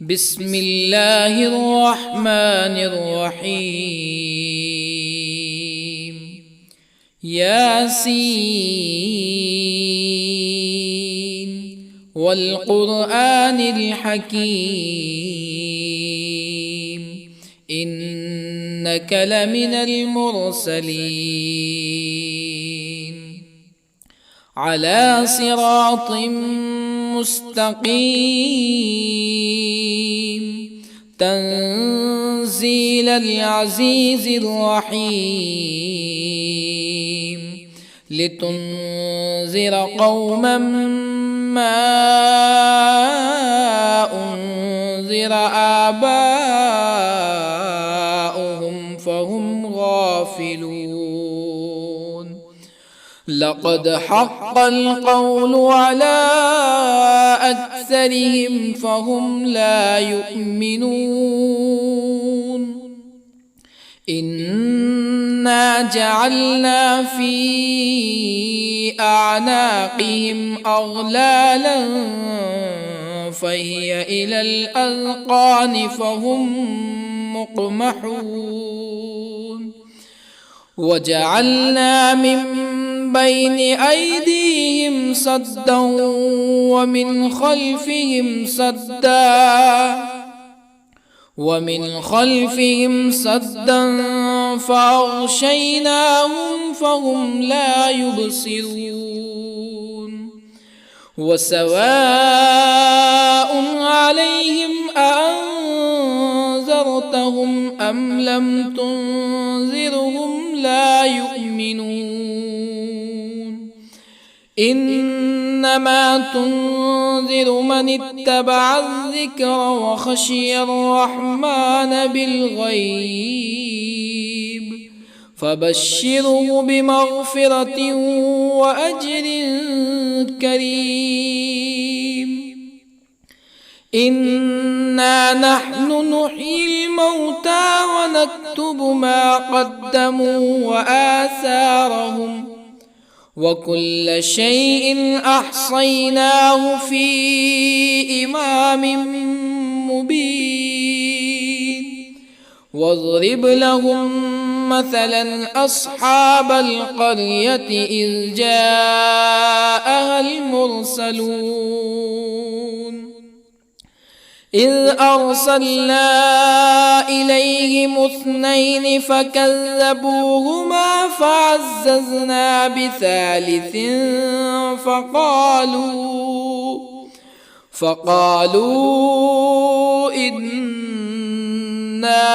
بسم الله الرحمن الرحيم. ياسين والقرآن الحكيم إنك لمن المرسلين على صراط مستقيم تنزيل العزيز الرحيم لتنذر قوما ما أنذر آباؤهم فهم غافلون. لقد حق القول على أكثرهم فهم لا يؤمنون. إنا جعلنا في أعناقهم أغلالا فهي إلى الأذقان فهم مقمحون. وجعلنا من بين أيديهم سدا ومن خلفهم سدا فأغشيناهم فهم لا يبصرون. وسواء عليهم أأنذرتهم أم لم تنذرهم لا يؤمنون. إنما تنذر من اتبع الذكر وخشي الرحمن بالغيب فبشره بمغفرة وأجر كريم. إنا نحن نحيي الموتى ونكتب ما قدموا وآثارهم وكل شيء أحصيناه في إمام مبين. واضرب لهم مثلا أصحاب القرية إذ جاءها المرسلون إذ أرسلنا إليهم اثنين فكذبوهما فعززنا بثالث فقالوا إنا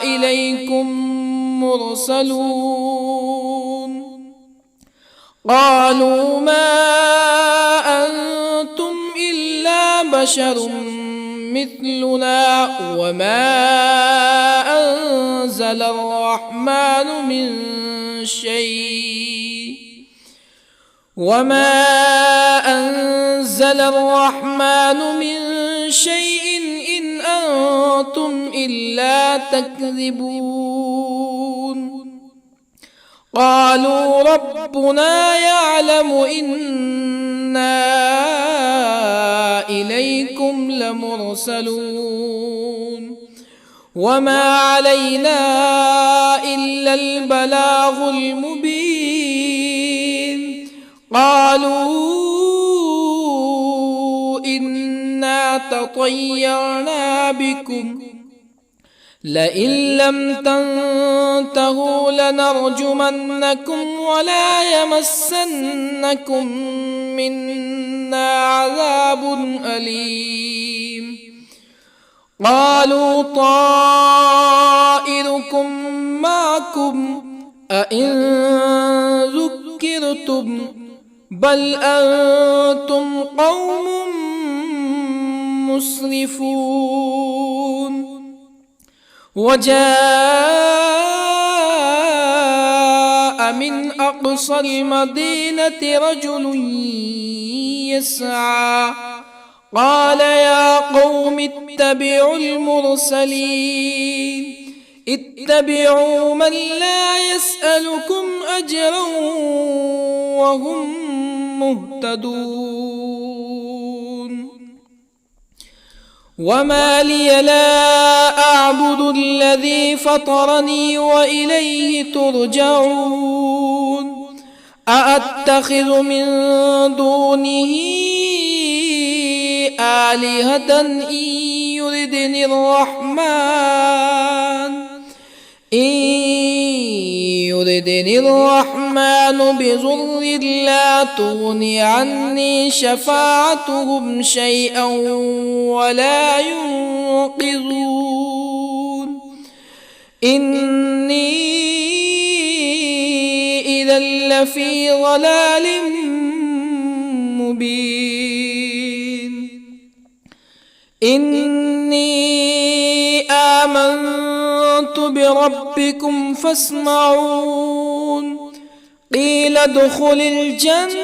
إليكم مرسلون. قالوا ما أنتم إلا بشر مثلنا وما أنزل الرحمن من شيء إن أنتم إلا تكذبون. قالوا ربنا يعلم إنا إليكم لمرسلون وما علينا إلا البلاغ المبين. قالوا إنا تطيرنا بكم لئن لم تنتهوا لنرجمنكم ولا يمسنكم منا عذاب أليم. قالوا طائركم معكم أئن ذكرتم بل أنتم قوم مسرفون. وجاء من أقصى المدينة رجل يسعى قال يا قوم اتبعوا المرسلين اتبعوا من لا يسألكم أجرا وهم مهتدون. وما لي لا أعبد الذي فطرني وإليه ترجعون أأتخذ من دونه آلهة يردني الرحمن بضر لا تغن عني شفاعتهم شيئا ولا ينقذون إني إذا لفي ضلال مبين إني آمنت بربكم فاسمعون قيل ادخل الجنة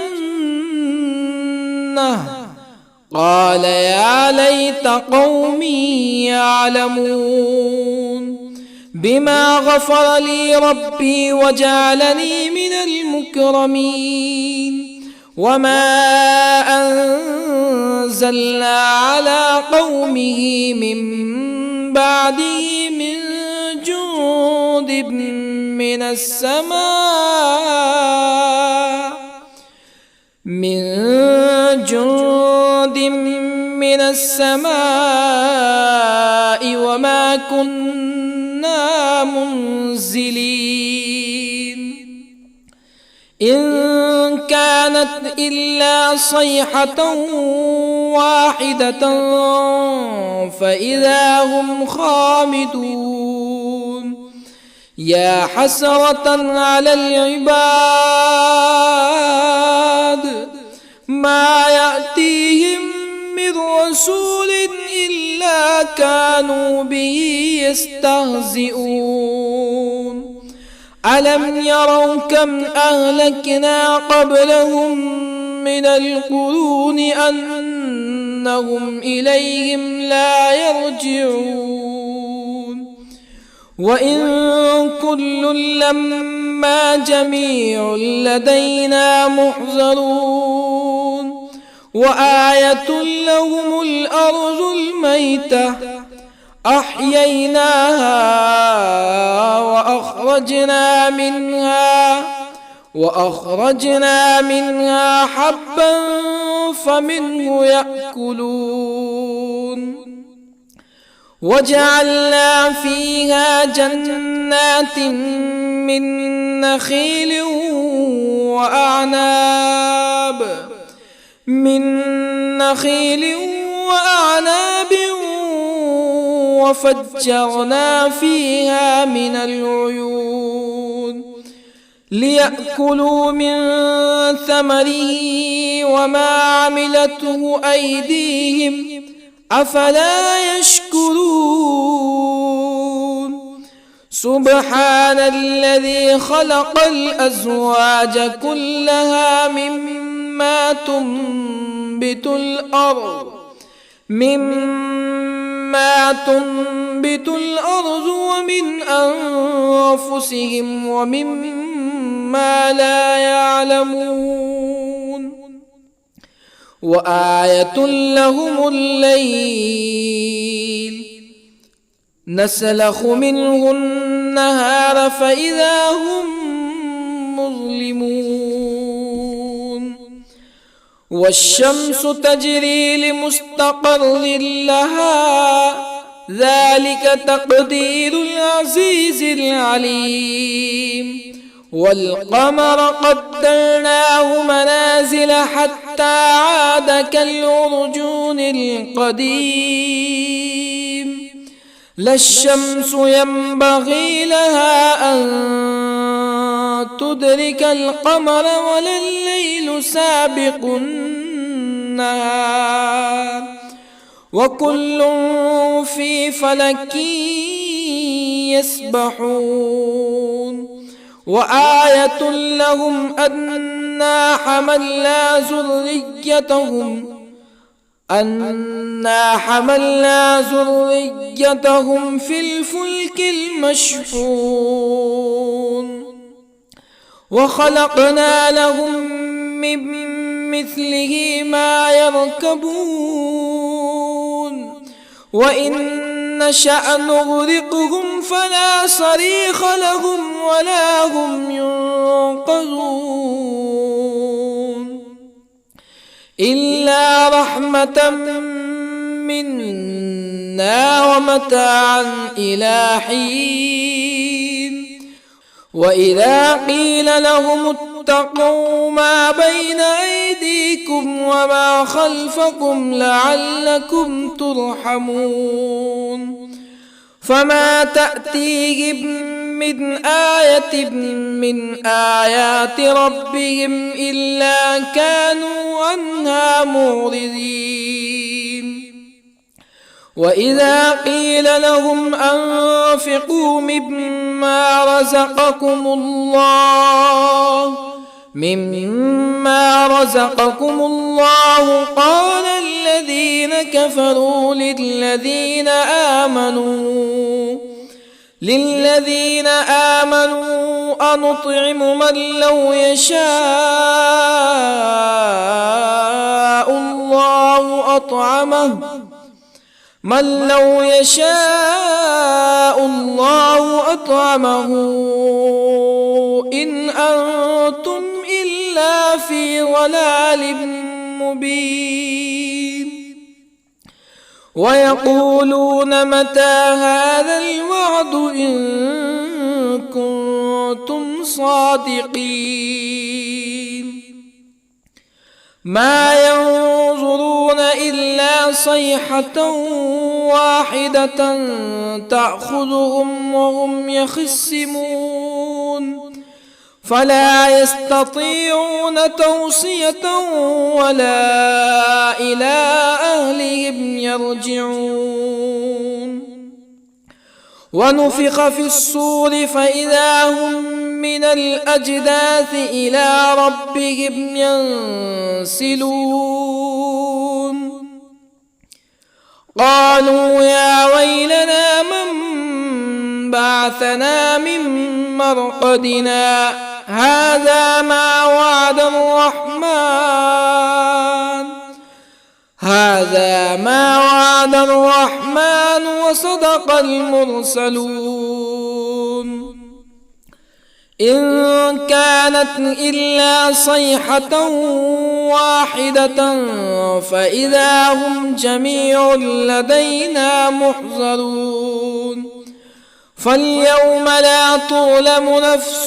قال يا ليت قومي يعلمون بما غفر لي ربي وجعلني من المكرمين وما أنزلنا على قومه من بعده من جند من السماء وما كنا منزلين إن كانت إلا صيحة واحدة فإذا هم خامدون يا حسرة على العباد ما يأتيهم من رسول إلا كانوا به يستهزئون ألم يروا كم أهلكنا قبلهم من القرون أنهم إليهم لا يرجعون وإن كل لما جميع لدينا محضرون وآية لهم الأرض الميتة أحييناها وأخرجنا منها حبا فمنه يأكلون وجعلنا فيها جنات من نخيل وأعناب وفجرنا فيها من العيون ليأكلوا من ثمره وما عملته أيديهم أفلا يشكرون سبحان الذي خلق الأزواج كلها مما تنبت الأرض ومن أنفسهم ومما لا يعلمون وآية لهم الليل نسلخ منه النهار فإذا هم مظلمون والشمس تجري لمستقر لها ذلك تقدير العزيز العليم والقمر قدرناه منازل حتى عاد كالعرجون القديم لا الشمس ينبغي لها أن تدرك القمر ولا الليل سابق النهار وكل في فلك يسبحون وآية لهم أنا حملنا ذريتهم في الفلك المشحون وخلقنا لهم من مثله ما يركبون وإن نشأ نغرقهم فلا صريخ لهم ولا هم ينقذون إلا رحمة منا ومتاعا إلى حين وإذا قيل لهم اتقوا ما بين أيديكم وما خلفكم لعلكم ترحمون فما تأتيهم من آية من آيات ربهم إلا كانوا عنها معرضين وإذا قيل لهم أنفقوا مما رزقكم الله قال الذين كفروا للذين آمنوا أنطعم من لو يشاء الله أطعمه إن أنتم إلا في ضلال مبين ويقولون متى هذا الوعد إن كنتم صادقين ما ينظرون إلا صيحة واحدة تأخذهم وهم يخصمون فلا يستطيعون توصية ولا إلى أهلهم يرجعون ونفخ في الصور فإذا هم من الأجداث إلى ربهم ينسلون قالوا يا ويلنا من بعثنا من مرقدنا هذا ما وعد الرحمن وصدق المرسلون إن كانت إلا صيحة واحدة فإذا هم جميع لدينا محضرون فاليوم لا تظلم نفس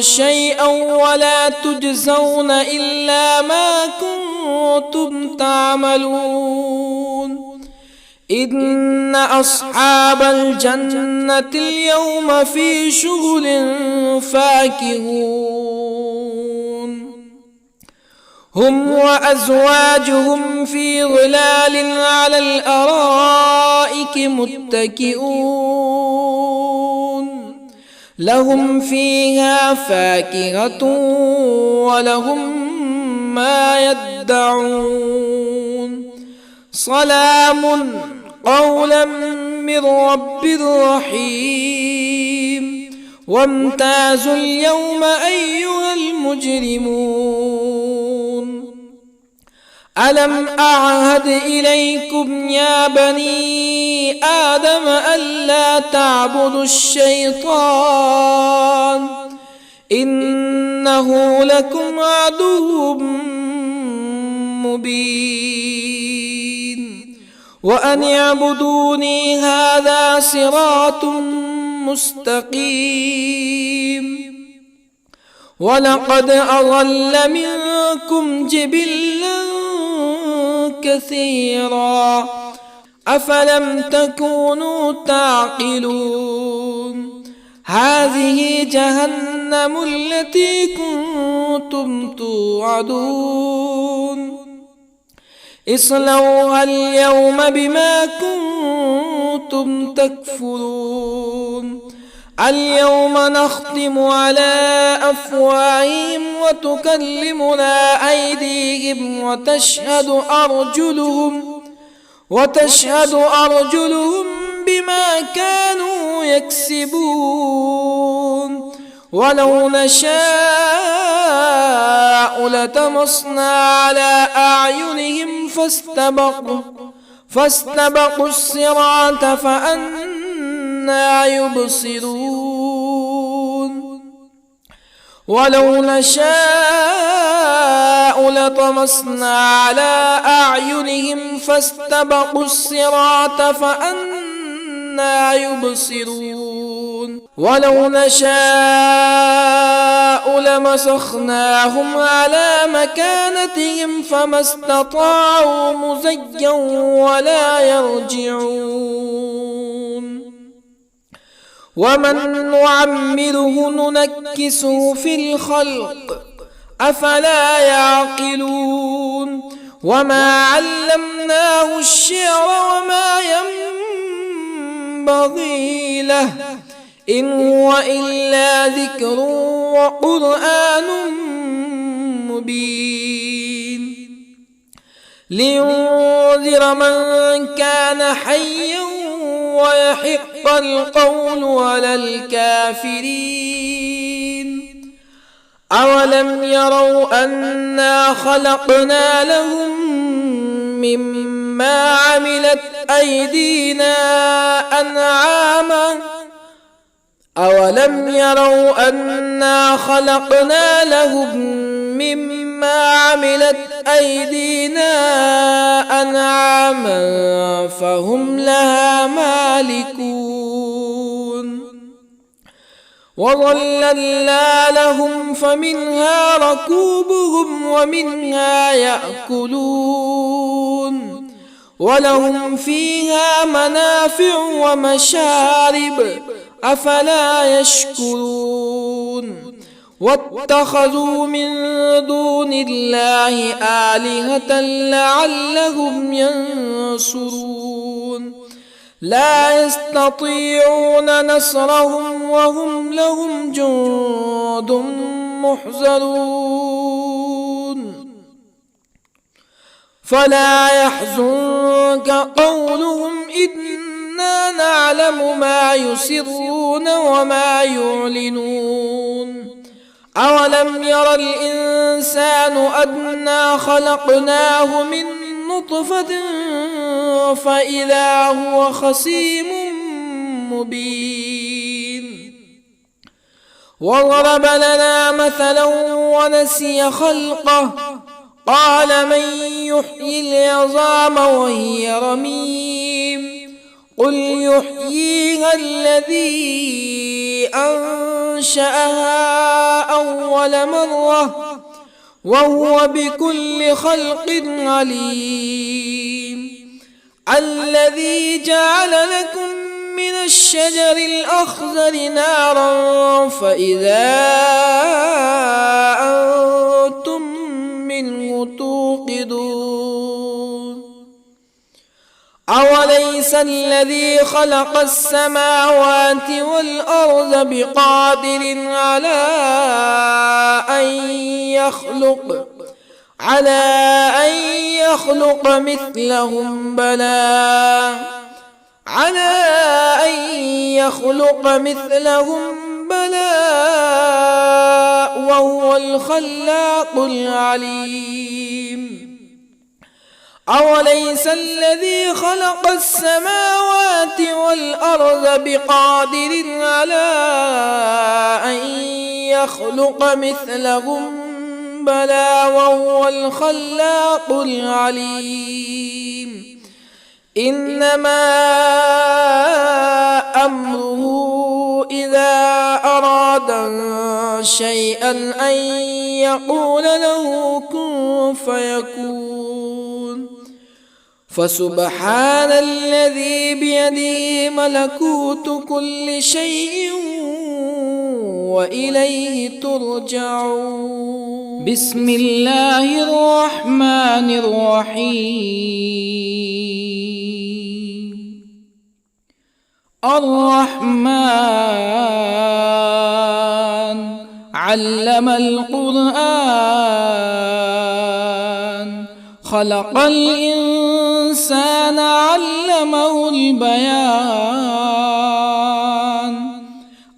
شيئا ولا تجزون إلا ما كنتم تعملون إن أصحاب الجنة اليوم في شغل فاكهون هم وأزواجهم في ظلال على الأرائك متكئون لهم فيها فاكهة ولهم ما يدعون سلام قولا من رب رحيم وامتازوا اليوم أيها المجرمون ألم أعهد إليكم يا بني آدم ألا تعبدوا الشيطان إنه لكم عدو مبين وأن اعبدوني هذا صراط مستقيم ولقد أضل منكم جبلا كثيرا أفلم تكونوا تعقلون هذه جهنم التي كنتم توعدون اصلوها اليوم بما كنتم تكفرون اليوم نختم على أفواههم وتكلمنا أيديهم وتشهد أرجلهم بما كانوا يكسبون ولو نشاء لطمسنا على أعينهم فاستبقوا الصراط فأنى يبصرون ولو نشاء لطمسنا على أعينهم فاستبقوا الصراط فأنى يبصرون ولو نشاء لمسخناهم على مكانتهم فما استطاعوا مزيا ولا يرجعون ومن نعمره ننكسه في الخلق أفلا يعقلون وما علمناه الشعر وما ينبغي له إن هو إلا ذكر وقرآن مبين لينذر من كان حيا ويحق القول على الكافرين أولم يروا أنا خلقنا لهم مما عملت أيدينا أنعاما أولم يروا أنا خلقنا لهم مما عملت أيدينا أنعاما فهم لها مالكون وظللنا لهم فمنها ركوبهم ومنها يأكلون ولهم فيها منافع ومشارب أفلا يشكرون واتخذوا من دون الله آلهة لعلهم ينصرون لا يستطيعون نصرهم وهم لهم جند محضرون فلا يحزنك قولهم إنا نعلم ما يسرون وما يعلنون أولم ير الإنسان أنا خلقناه من نطفة فإذا هو خصيم مبين وضرب لنا مثلا ونسي خلقه قال من يحيي العظام وهي رميم قل يحييها الذي أنشأها أول مرة وهو بكل خلق عليم الذي جعل لكم من الشجر الأخضر نارا فإذا أنتم منه توقدون أوليس الذي خلق السماوات والأرض بقادر على أن يخلق مثلهم بلى وهو الخلاق العليم أوليس الذي خلق السماوات والأرض بقادر على أن يخلق مثلهم بلى وهو الخلاق العليم إنما أمره إذا أراد شيئا أن يقول له كن فيكون فسبحان الذي بيده ملكوت كل شيء وإليه ترجعون بسم الله الرحمن الرحيم الرحمن علم القرآن خلق الإنسان الإنسان علمه البيان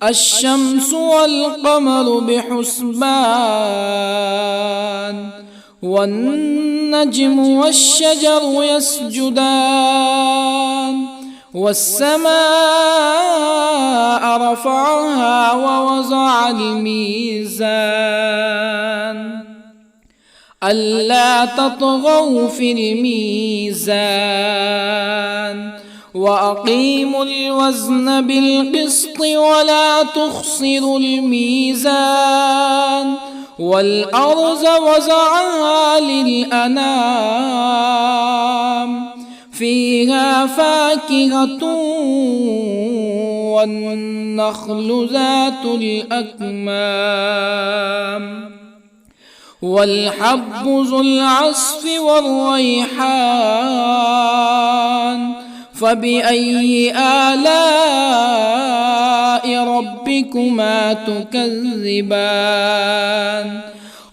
الشمس والقمر بحسبان والنجم والشجر يسجدان والسماء رفعها ووضع الميزان ألا تطغوا في الميزان وأقيموا الوزن بالقسط ولا تخسروا الميزان والأرض وضعها للأنام فيها فاكهة والنخل ذات الأكمام والحب ذو العصف والريحان فبأي آلاء ربكما تكذبان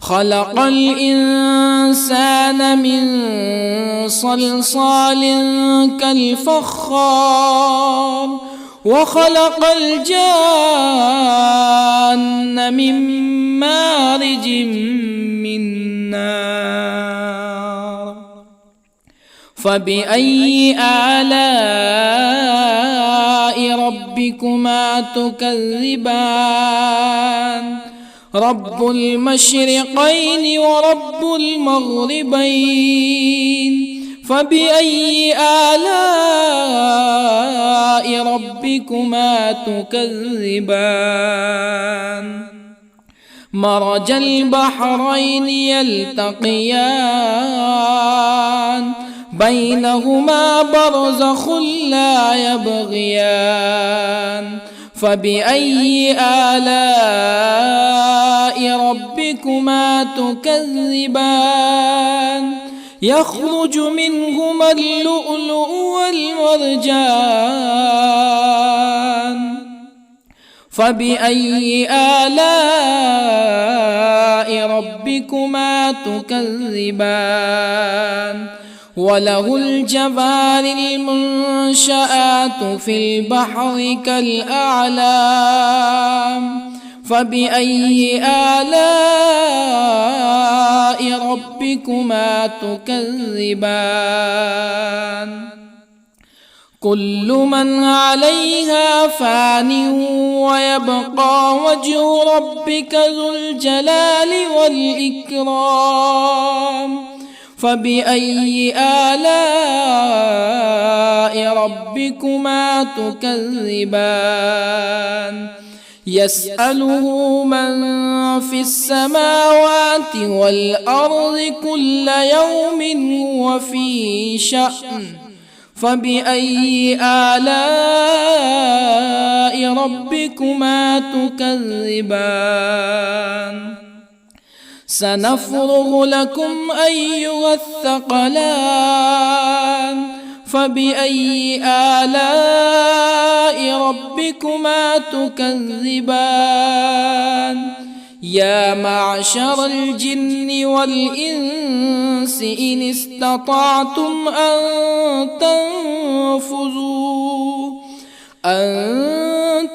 خلق الإنسان من صلصال كالفخار وخلق الجان من مارج من نار فبأي آلاء ربكما تكذبان رب المشرقين ورب المغربين فبأي آلاء ربكما تكذبان مرج البحرين يلتقيان بينهما برزخ لا يبغيان فبأي آلاء ربكما تكذبان يخرج منهما اللؤلؤ والمرجان فبأي آلاء ربكما تكذبان وله الجوار المنشآت في البحر كالأعلام فبأي آلاء ربكما تكذبان كل من عليها فان ويبقى وجه ربك ذو الجلال والإكرام فبأي آلاء ربكما تكذبان يسأله من في السماوات والأرض كل يوم هو في شأن فبأي آلاء ربكما تكذبان سنفرغ لكم أيها الثقلان فبأي آلاء ربكما تكذبان يا معشر الجن والإنس إن استطعتم أن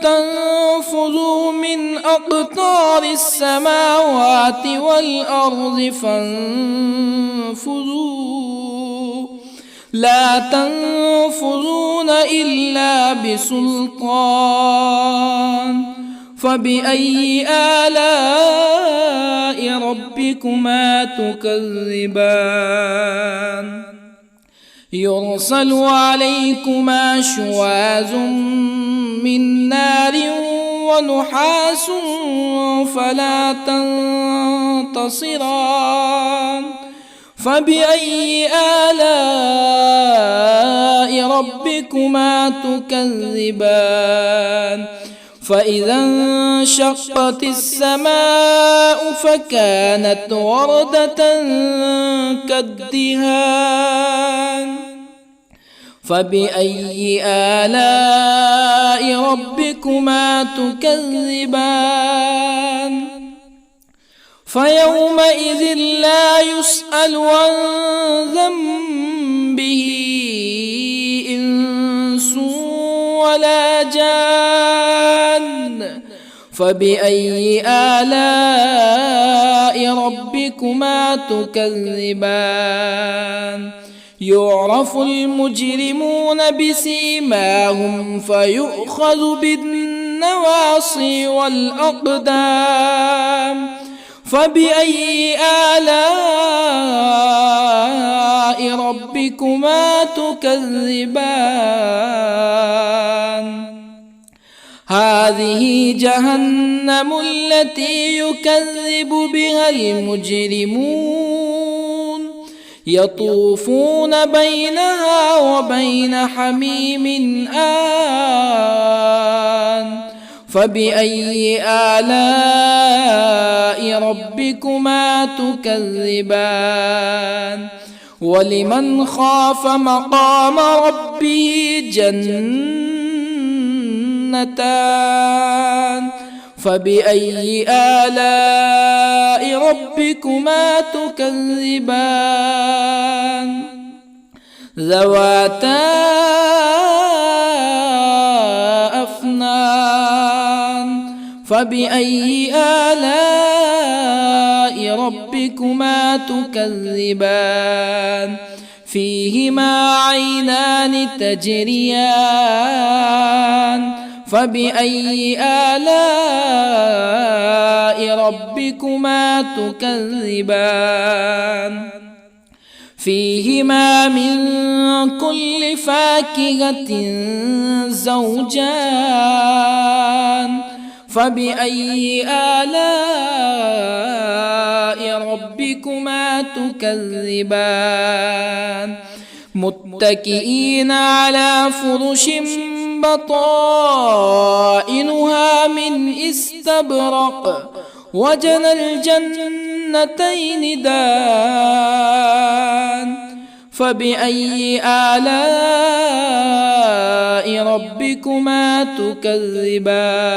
تنفذوا من أقطار السماوات والأرض فانفذوا لا تنفذون إلا بسلطان فبأي آلاء ربكما تكذبان يرسل عليكما شواظ من نار ونحاس فلا تنتصران فبأي آلاء ربكما تكذبان فإذا انشقت السماء فكانت وردة كالدهان فبأي آلاء ربكما تكذبان فيومئذ لا يسأل عن ذنبه فبأي آلاء ربكما تكذبان يعرف المجرمون بسيماهم فيؤخذ بالنواصي والأقدام فبأي آلاء ربكما تكذبان هذه جهنم التي يكذب بها المجرمون يطوفون بينها وبين حميم آن فبأي آلاء ربكما تكذبان ولمن خاف مقام ربه جنتان فبأي آلاء ربكما تكذبان ذواتا أفنان فبأي آلاء ربكما تكذبان فيهما عينان تجريان فبأي آلاء ربكما تكذبان فيهما من كل فاكهة زوجان فبأي آلاء ربكما تكذبان متكئين على فرش بطائنها من استبرق وجنى الجنتين دان فبأي آلاء ربكما تكذبان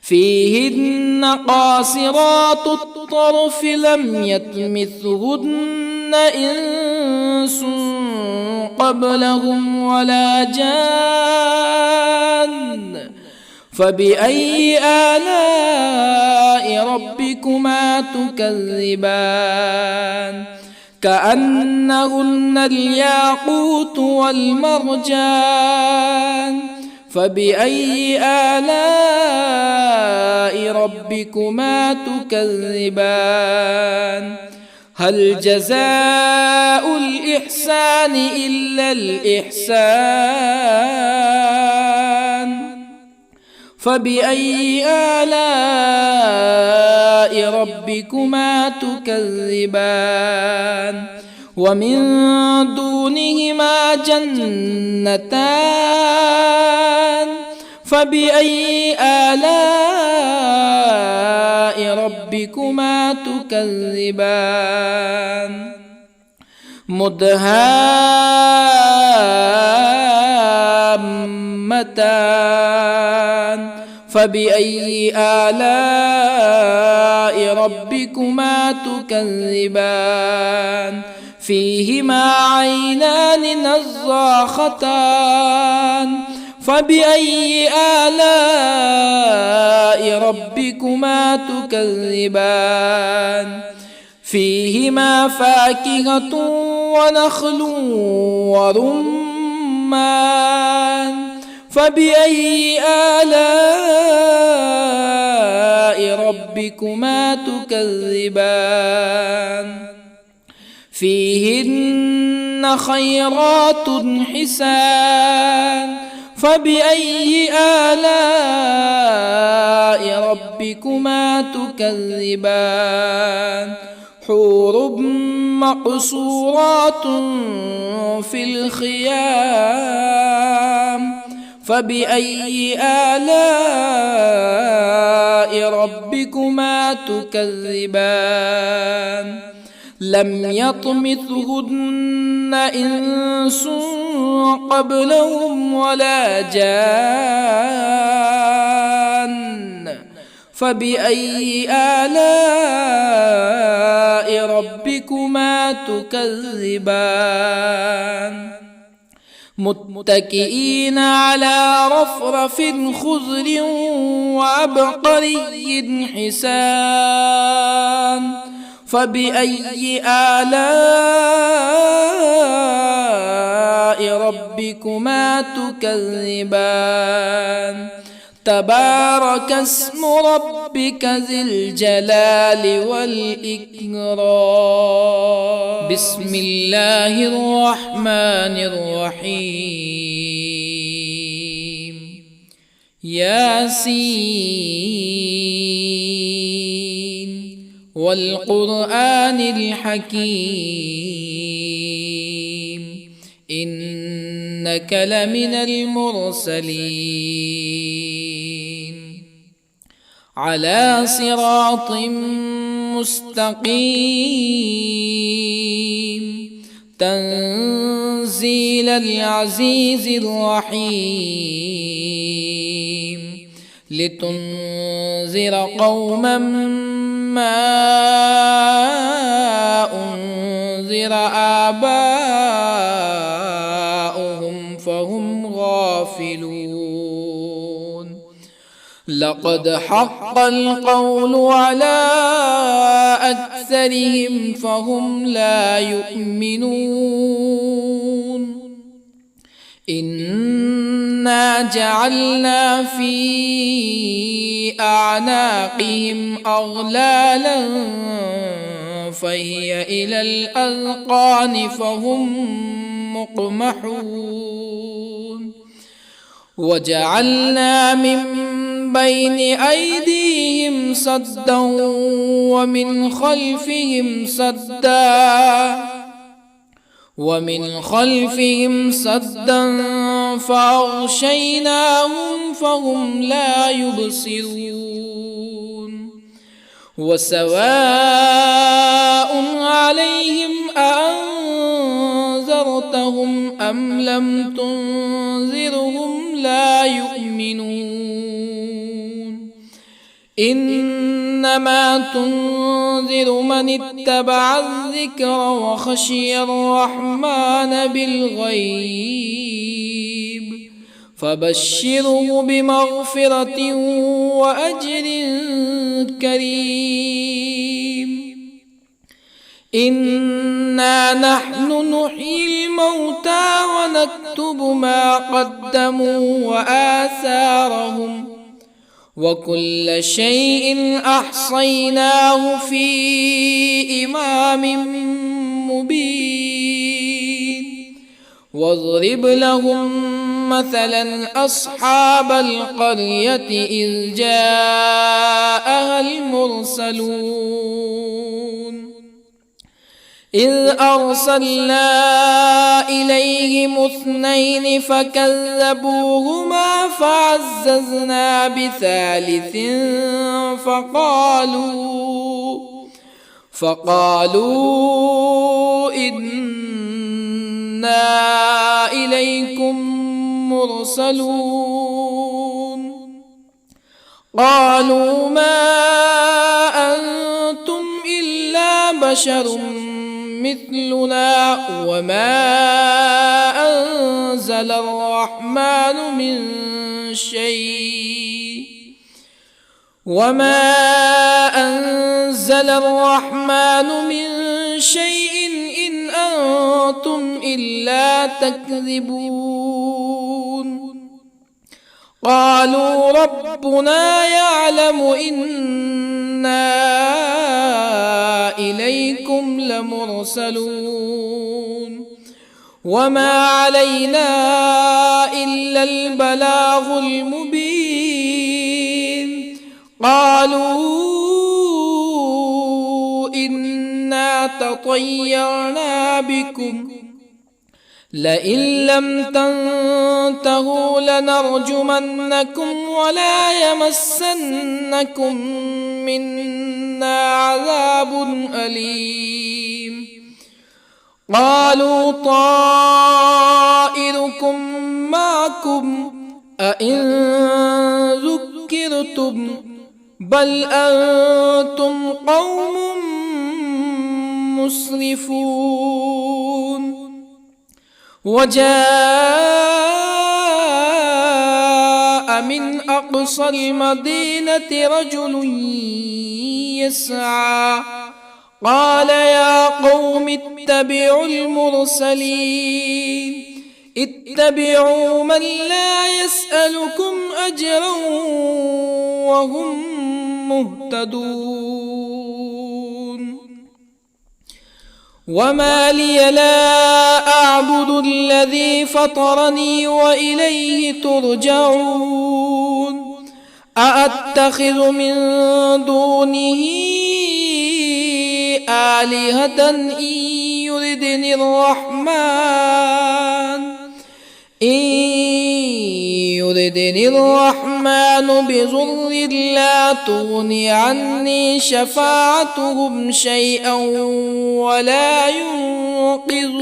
فيهن قاصرات الطرف لم يطمثهن إنس قبلهم ولا جان فبأي آلاء ربكما تكذبان كأنهن الياقوت والمرجان فبأي آلاء ربكما تكذبان هل جزاء الإحسان إلا الإحسان فبأي آلاء ربكما تكذبان ومن دونهما جنتان فبأي آلاء ربكما تكذبان مدهامتان فبأي آلاء ربكما تكذبان فيهما عينان نضاختان فبأي آلاء ربكما تكذبان فيهما فاكهة ونخل ورمان فبأي آلاء ربكما تكذبان فيهن خيرات حسان فبأي آلاء ربكما تكذبان حور مقصورات في الخيام فبأي آلاء ربكما تكذبان لم يطمثهن إنس قبلهم ولا جان فبأي آلاء ربكما تكذبان متكئين على رفرف خضر وعبقري حسان فبأي آلاء ربكما تكذبان تبارك اسم ربك ذي الجلال والإكرام بسم الله الرحمن الرحيم ياسين والقرآن الحكيم إنك لمن المرسلين على صراط مستقيم تنزيل العزيز الرحيم لتنذر قوما ما أنذر آباؤهم فهم غافلون لقد حق القول على أكثرهم فهم لا يؤمنون إنا جعلنا في أعناقهم أغلالا فهي إلى الأذقان فهم مقمحون وجعلنا من بين أيديهم سدا ومن خلفهم سدا فأغشيناهم فهم لا يبصرون وسواء عليهم أأنذرتهم أم لم تنذرهم لا يؤمنون إنما تنذر من اتبع الذكر وخشي الرحمن بالغيب فبشره بمغفرة وأجر كريم إنا نحن نحيي الموتى ونكتب ما قدموا وآثارهم وكل شيء أحصيناه في إمام مبين واضرب لهم مثلا أصحاب القرية إذ جاءها المرسلون إذ أرسلنا إليهم اثنين فكذبوهما فعززنا بثالث فقالوا إنا إليكم مرسلون قالوا ما أنتم إلا بشر مثلنا وما أنزل الرحمن من شيء إن أنتم إلا تكذبون قالوا ربنا يعلم إنا إليكم لمرسلون وما علينا إلا البلاغ المبين قالوا إنا تطيرنا بكم لئن لم تنتهوا لنرجمنكم ولا يمسنكم منا عذاب أليم قالوا طائركم معكم أئن ذكرتم بل أنتم قوم مسرفون وجاء من أقصى المدينة رجل يسعى قال يا قوم اتبعوا المرسلين اتبعوا من لا يسألكم أجرا وهم مهتدون وما لي لا أعبد الذي فطرني وإليه ترجعون أأتخذ من دونه آلهة إن يردني الرحمن بضر لا تغني عني شفاعتهم شيئا ولا ينقذون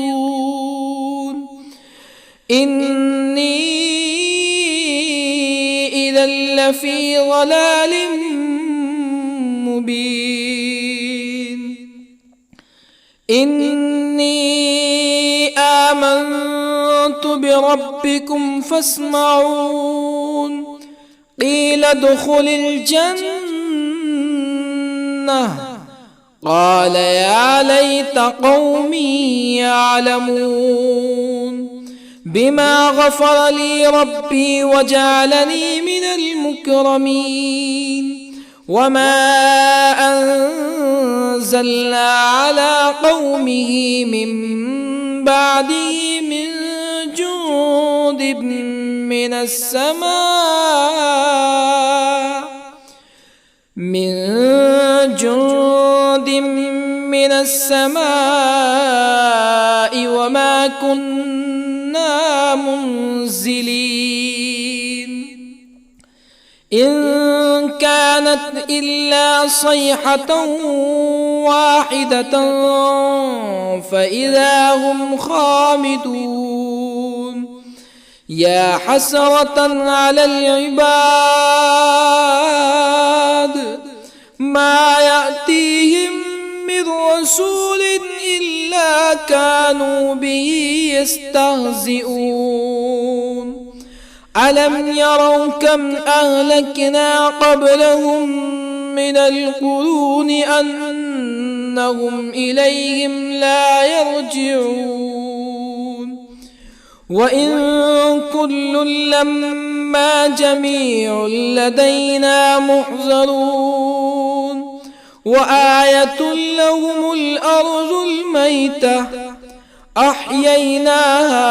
إني إذا لفي ضلال مبين إني آمنت بربكم فاسمعون قيل ادخل الجنة قال يا ليت قومي يعلمون بما غفر لي ربي وجعلني من المكرمين وما أنزلنا على قومه من بعده من جند من السماء وما كنا منزلين إن كانت إلا صيحة واحدة فإذا هم خامدون يا حسرة على العباد ما يأتيهم من رسول إلا كانوا به يستهزئون ألم يروا كم أهلكنا قبلهم من القرون أنهم إليهم لا يرجعون وإن كل لما جميع لدينا محضرون وآية لهم الأرض الميتة أحييناها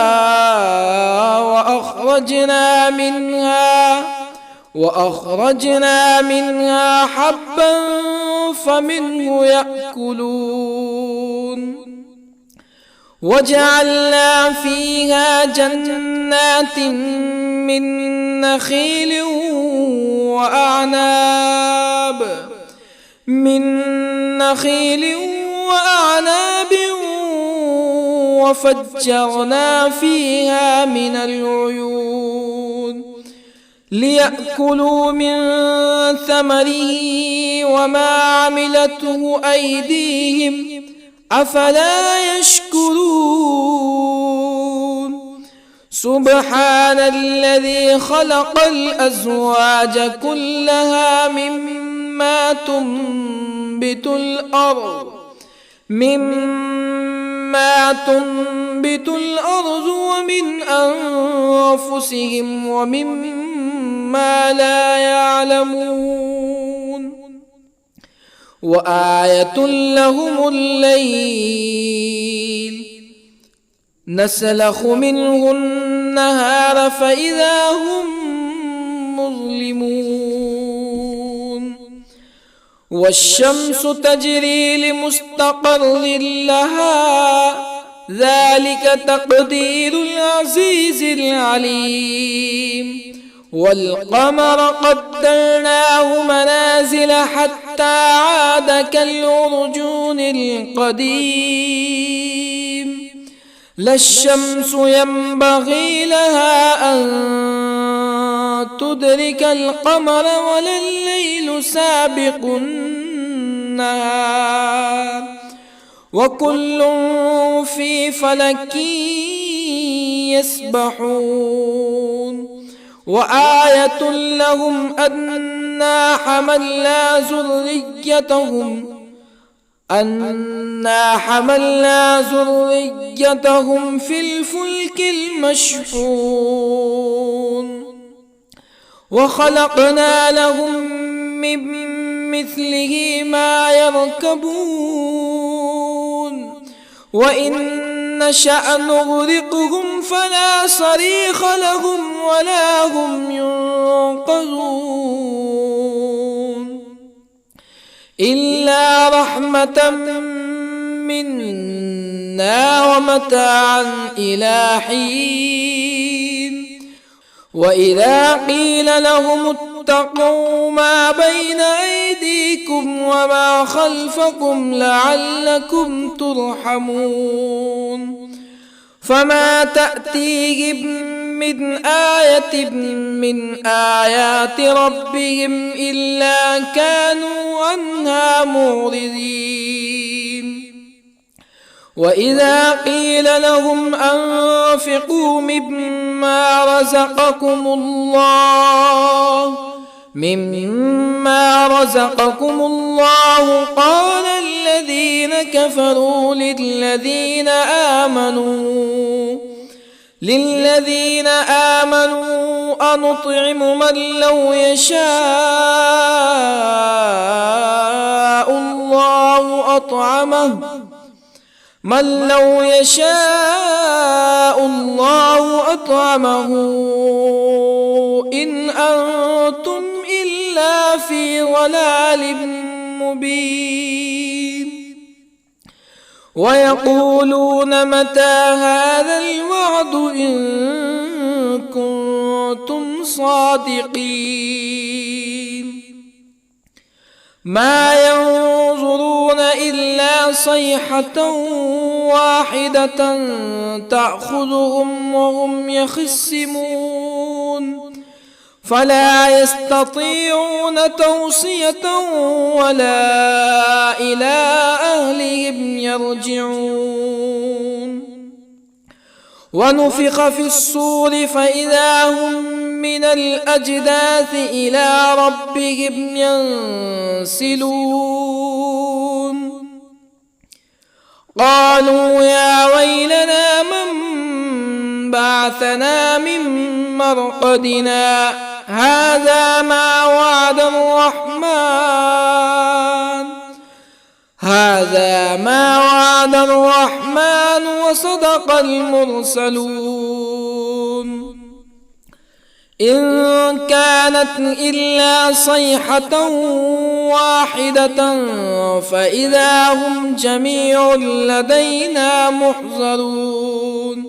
وأخرجنا منها حبا فمنه يأكلون وجعلنا فيها جنات من نخيل وأعناب وفجرنا فيها من العيون ليأكلوا من ثمره وما عملته أيديهم أفلا يشكرون سبحان الذي خلق الأزواج كلها مما تنبت الأرض ومن أنفسهم ومما لا يعلمون وآية لهم الليل نسلخ منه النهار فإذا هم مظلمون والشمس تجري لمستقر لها ذلك تقدير العزيز العليم والقمر قدرناه منازل حتى عاد كالعرجون القديم لا الشمس ينبغي لها أن تدرك القمر ولا الليل سابق النهار وكل في فلك يسبحون وآية لهم أنا حملنا ذريتهم في الفلك المشحون وخلقنا لهم من مثله ما يركبون وإن نشأ نغرقهم فلا صريخ لهم ولا هم ينقذون إلا رحمة منا ومتاعا إلى حين وإذا قيل لهم اتقوا ما بين أيديكم وما خلفكم لعلكم ترحمون فما تأتيهم من آية من آيات ربهم إلا كانوا عنها معرضين وإذا قيل لهم أنفقوا مما رزقكم الله قال الذين كفروا للذين آمنوا أنطعم من لو يشاء الله أطعمه إن أنتم إلا في ضلال مبين ويقولون متى هذا الوعد إن كنتم صادقين ما ينظرون إلا صيحة واحدة تأخذهم وهم يخصمون فلا يستطيعون توصية ولا إلى أهلهم يرجعون ونفخ في الصور فإذا هم من الأجداث إلى ربهم ينسلون قالوا يا ويلنا من بعثنا من مرقدنا هذا ما وعد الرحمن وصدق المرسلون إن كانت إلا صيحة واحدة فإذا هم جميع لدينا محضرون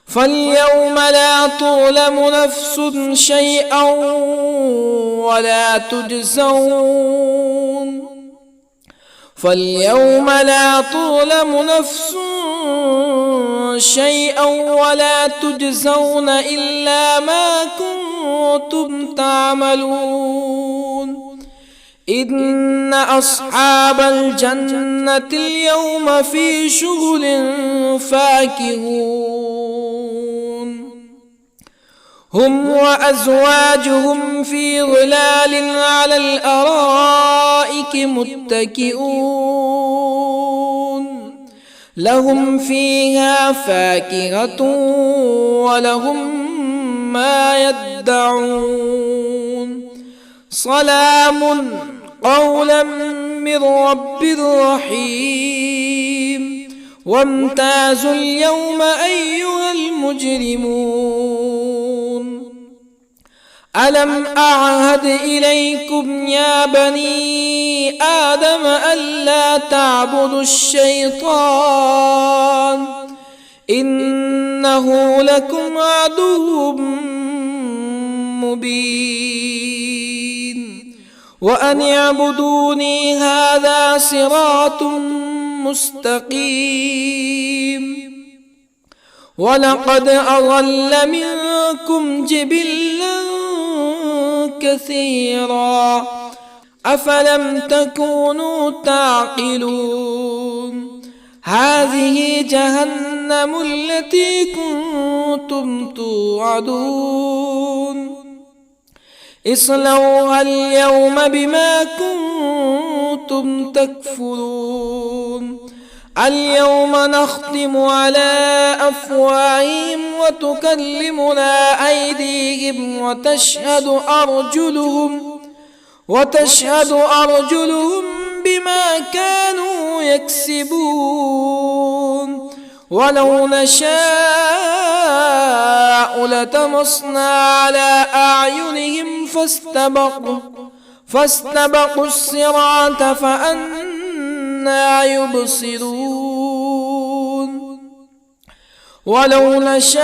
فاليوم لا تظلم نفس شيئا ولا تجزون إلا ما كنتم تعملون إن أصحاب الجنة اليوم في شغل فاكهون هم وأزواجهم في ظلال على الأرائك متكئون لهم فيها فاكهة ولهم ما يدعون سلام قولا من رب رحيم وامتازوا اليوم أيها المجرمون ألم أعهد إليكم يا بني آدم ألا تعبدوا الشيطان إنه لكم عدو مبين وأن اعبدوني هذا صراط مستقيم ولقد أضل منكم جبلا كثيرا أفلم تكونوا تعقلون هذه جهنم التي كنتم كنتم توعدون اصلوها اليوم بما كنتم تكفرون اليوم نختم على أفواههم وتكلمنا أيديهم وتشهد أرجلهم بما كانوا يكسبون ولو نشاء لطمسنا على أعينهم فاستبقوا الصراط فأنى يبصرون ولو نشاء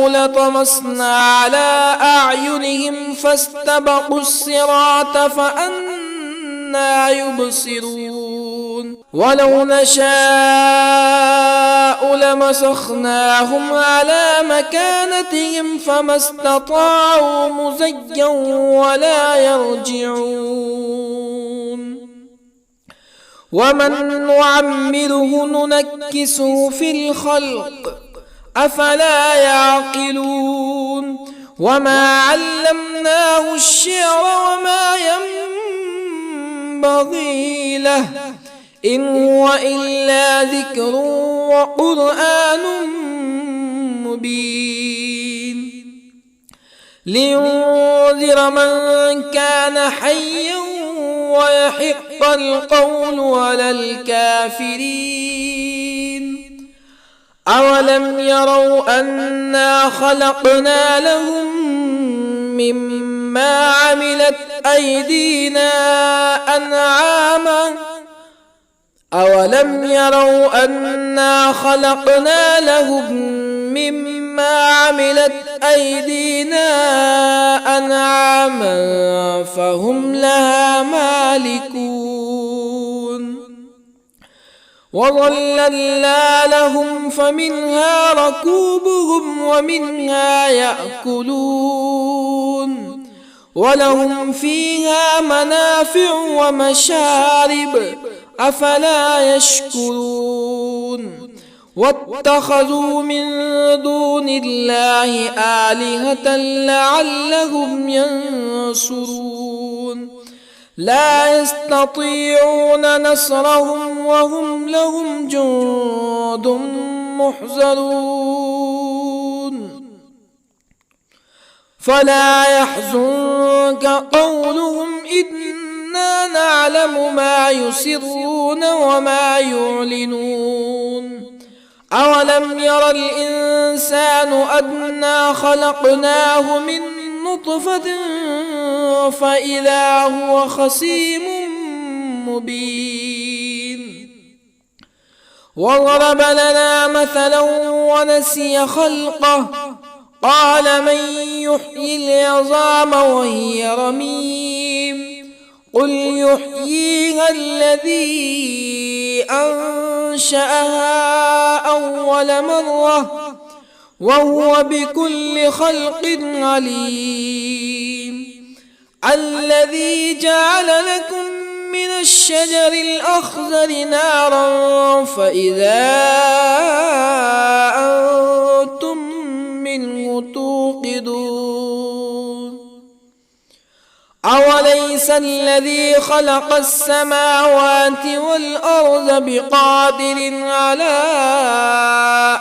لطمسنا على أعينهم فاستبقوا الصراط فأنى يبصرون ولو نشاء لمسخناهم على مكانتهم فما استطاعوا مزيا ولا يرجعون ومن نعمره ننكسه في الخلق أفلا يعقلون وما علمناه الشعر وما ينبغي له إن هو إلا ذكر وقرآن مبين لينذر من كان حيا ويحق القول على الكافرين أولم يروا أنا خلقنا لهم مما عملت أيدينا أنعاما أولم يروا أنا خلقنا لهم مما عملت أيدينا أنعاما فهم لها مالكون وظللنا لهم فمنها ركوبهم ومنها يأكلون ولهم فيها منافع ومشارب أفلا يشكرون واتخذوا من دون الله آلهة لعلهم ينصرون لا يستطيعون نصرهم وهم لهم جند محضرون فلا يحزنك قولهم إنا نعلم ما يسرون وما يعلنون أولم ير الإنسان أنا خلقناه من نطفة فإذا هو خصيم مبين وضرب لنا مثلا ونسي خلقه قال من يحيي العظام وهي رميم قل يحييها الذي أنشأها أول مرة وهو بكل خلق عليم الذي جعل لكم من الشجر الأخضر نارا فإذا أنتم منه توقدون أوليس الذي خلق السماوات والأرض بقادر على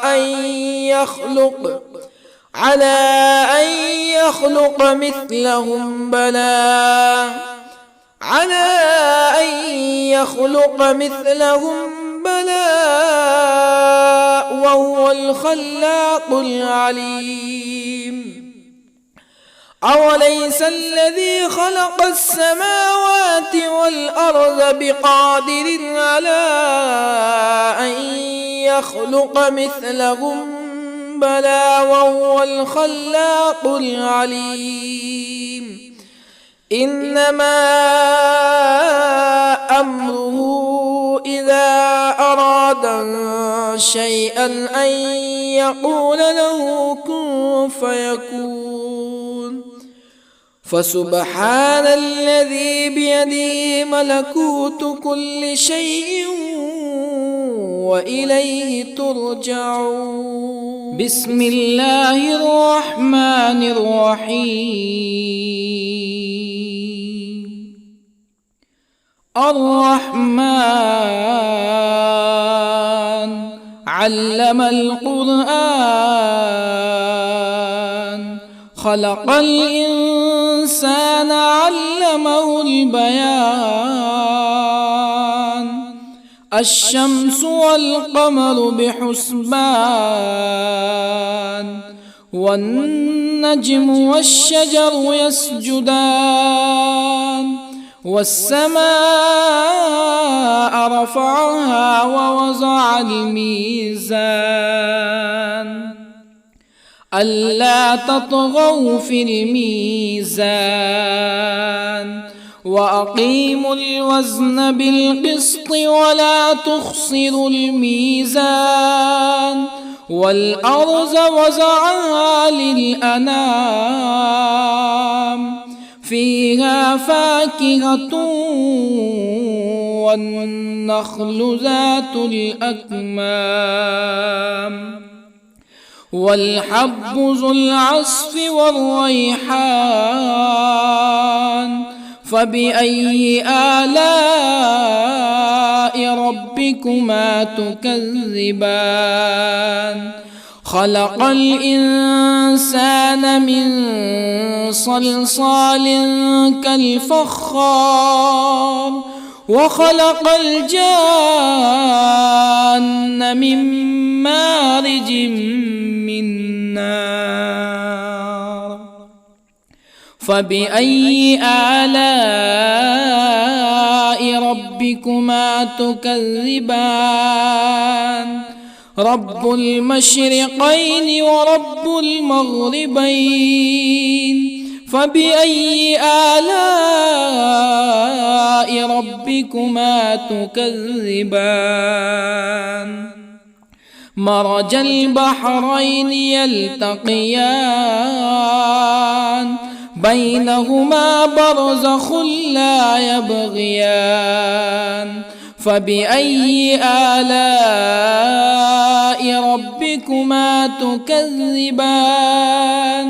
أن يخلق مثلهم بلى وهو الخلاق العليم أوليس الذي خلق السماوات والأرض بقادر على أن يخلق مثلهم بلى وهو الخلاق العليم إنما أمره إذا أراد شيئا أن يقول له كن فيكون فسبحان الذي بيده ملكوت كل شيء وإليه ترجعون. بسم الله الرحمن الرحيم. الرحمن علم القرآن، خلق الإنسان علمه البيان. الشمس والقمر بحسبان، والنجم والشجر يسجدان. والسماء رفعها ووضع الميزان، ألا تطغوا في الميزان. وأقيموا الوزن بالقسط ولا تخسروا الميزان. والأرض وضعها للأنام، فيها فاكهة والنخل ذات الأكمام، والحب ذو العصف والريحان. فبأي آلاء ربكما تكذبان؟ خلق الإنسان من صلصال كالفخار، وخلق الجان من مارج من نار. فبأي آلاء ربكما تكذبان؟ رب المشرقين ورب المغربين. فبأي آلاء ربكما تكذبان؟ مرج البحرين يلتقيان، بينهما برزخ لا يبغيان. فبأي آلاء ربكما تكذبان؟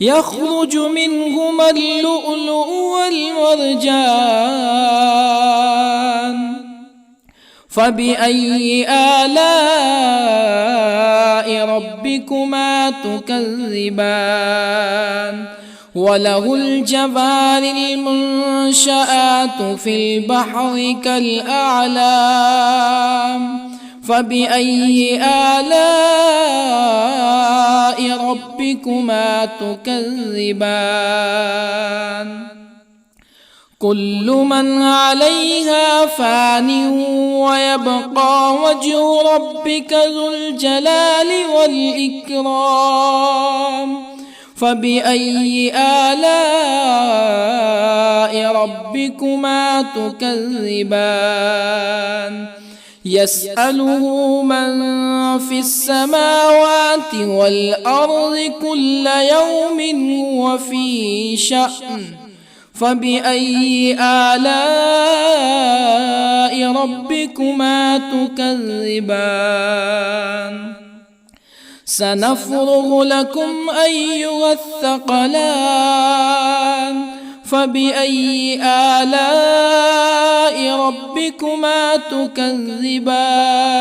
يخرج منهما اللؤلؤ والمرجان. فبأي آلاء ربكما تكذبان؟ وله الجوار المنشآت في البحر كالأعلام. فبأي آلاء ربكما تكذبان؟ كل من عليها فان، ويبقى وجه ربك ذو الجلال والإكرام. فبأي آلاء ربكما تكذبان؟ يسأله من في السماوات والأرض كل يوم هو في شأن. فبأي آلاء ربكما تكذبان؟ سنفرغ لكم أيها الثقلان. فبأي آلاء ربكما تكذبان؟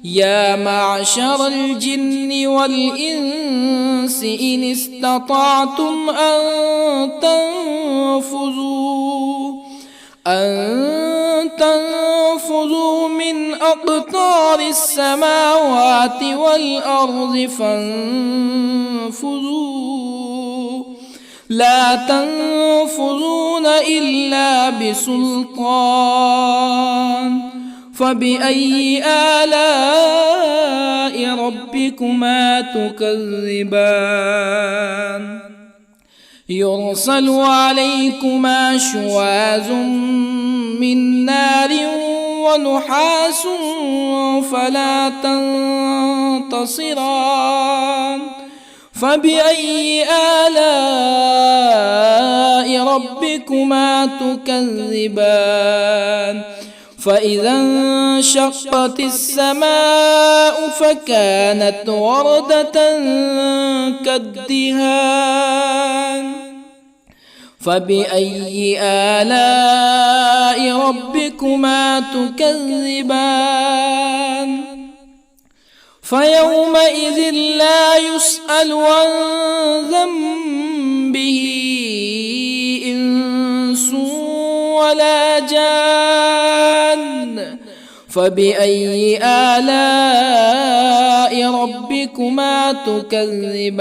يا معشر الجن والإنس إن استطعتم أن تنفذوا من أقطار السماوات والأرض فانفذوا، لا تنفذون إلا بسلطان. فبأي آلاء ربكما تكذبان؟ يرسل عليكما شواظ من نار ونحاس فلا تنتصران. فبأي آلاء ربكما تكذبان فإذا انشقت السماء فكانت وردة كالدهان فبأي آلاء ربكما تكذبان فيومئذ لا يسأل عن ذنبه إنس ولا جان فبأي آلاء ربكما تكذبان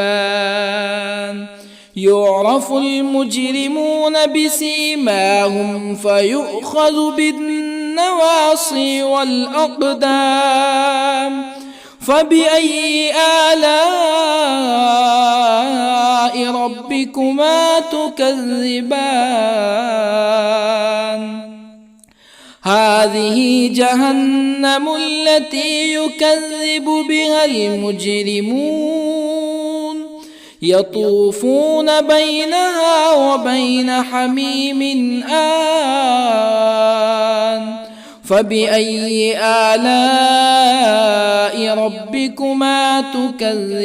يعرف المجرمون بسيماهم فيؤخذ بالنواصي والأقدام فبأي آلاء ربكما تكذبان هذه جهنم التي يكذب بها المجرمون يطوفون بينها وبين حميم آن فبأي آلاء ربكما تكذبان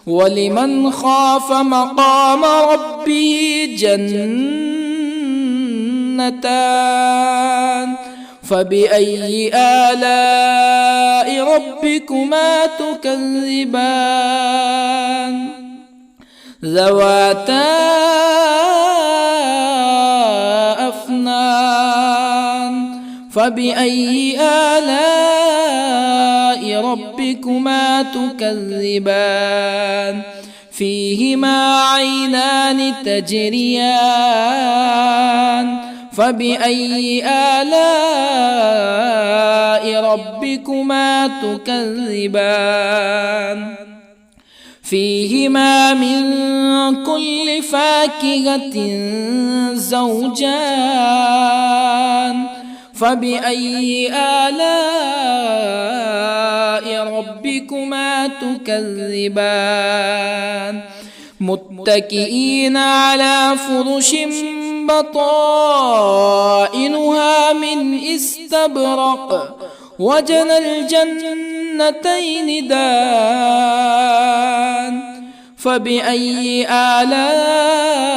ولمن خاف مقام ربه جنتان فبأي آلاء ربكما تكذبان ذواتا أفنان فبأي آلاء ربكما تكذبان فيهما عينان تجريان فبأي آلاء ربكما تكذبان فيهما من كل فاكهة زوجان فبأي آلاء ربكما تكذبان متكئين على فرش بطائنها من استبرق وجنى الجنتين دان فبأي آلاء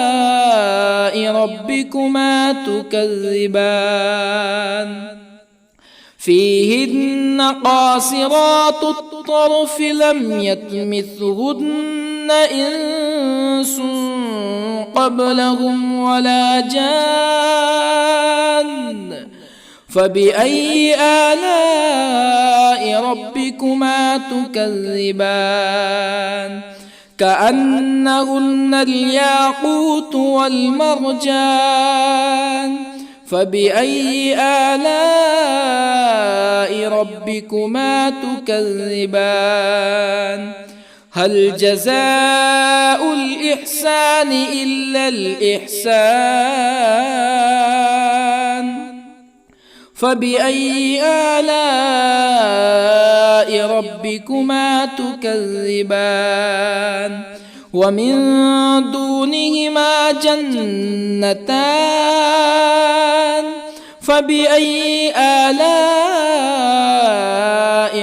ربكما تكذبان فيهن قاصرات الطرف لم يطمثهن إنس قبلهم ولا جان فبأي آلاء ربكما تكذبان كأنهن الياقوت والمرجان فبأي آلاء ربكما تكذبان هل جزاء الإحسان إلا الإحسان فبأي آلاء ربكما تكذبان ومن دونهما جنتان فبأي آلاء